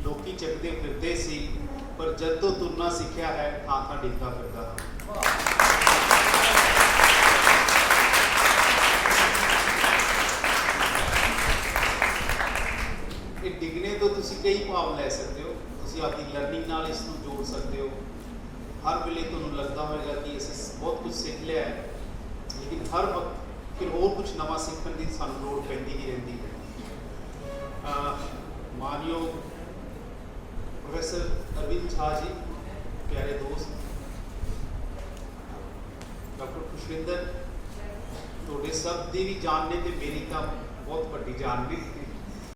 ਲੋਕੀ ਚੱਕਦੇ ਫਿਰਦੇ ਸੀ, ਪਰ ਜਦ ਤੋਂ ਤੁਰਨਾ ਸਿੱਖਿਆ ਹੈ ਥਾਂ ਥਾਂ ਡਿੱਗਦਾ ਫਿਰਦਾ ਹਾਂ। ਇਹ ਡਿੱਗਣੇ ਤੋਂ ਤੁਸੀਂ ਕਈ ਭਾਵ ਲੈ ਸਕਦੇ ਹੋ। ਤੁਸੀਂ ਆਪਣੀ ਲਰਨਿੰਗ ਨਾਲ ਇਸ ਨੂੰ ਜੋੜ ਸਕਦੇ ਹੋ। ਹਰ ਵੇਲੇ ਤੁਹਾਨੂੰ ਲੱਗਦਾ ਹੋਵੇਗਾ ਕਿ ਅਸੀਂ ਬਹੁਤ ਕੁਝ ਸਿੱਖ ਲਿਆ ਹੈ, ਲੇਕਿਨ ਹਰ ਵਕਤ ਫਿਰ ਹੋਰ ਕੁਝ ਨਵਾਂ ਸਿੱਖਣ ਦੀ ਸਾਨੂੰ ਲੋੜ ਪੈਂਦੀ ਹੀ ਰਹਿੰਦੀ ਹੈ। ਮਾਨਯੋਗ प्रोफेसर अरविंद झा जी, प्यारे दोस्त, डॉक्टर खुशविंदर, थोड़े सब दी भी जानने ते मेरी तो बहुत बड़ी जान भी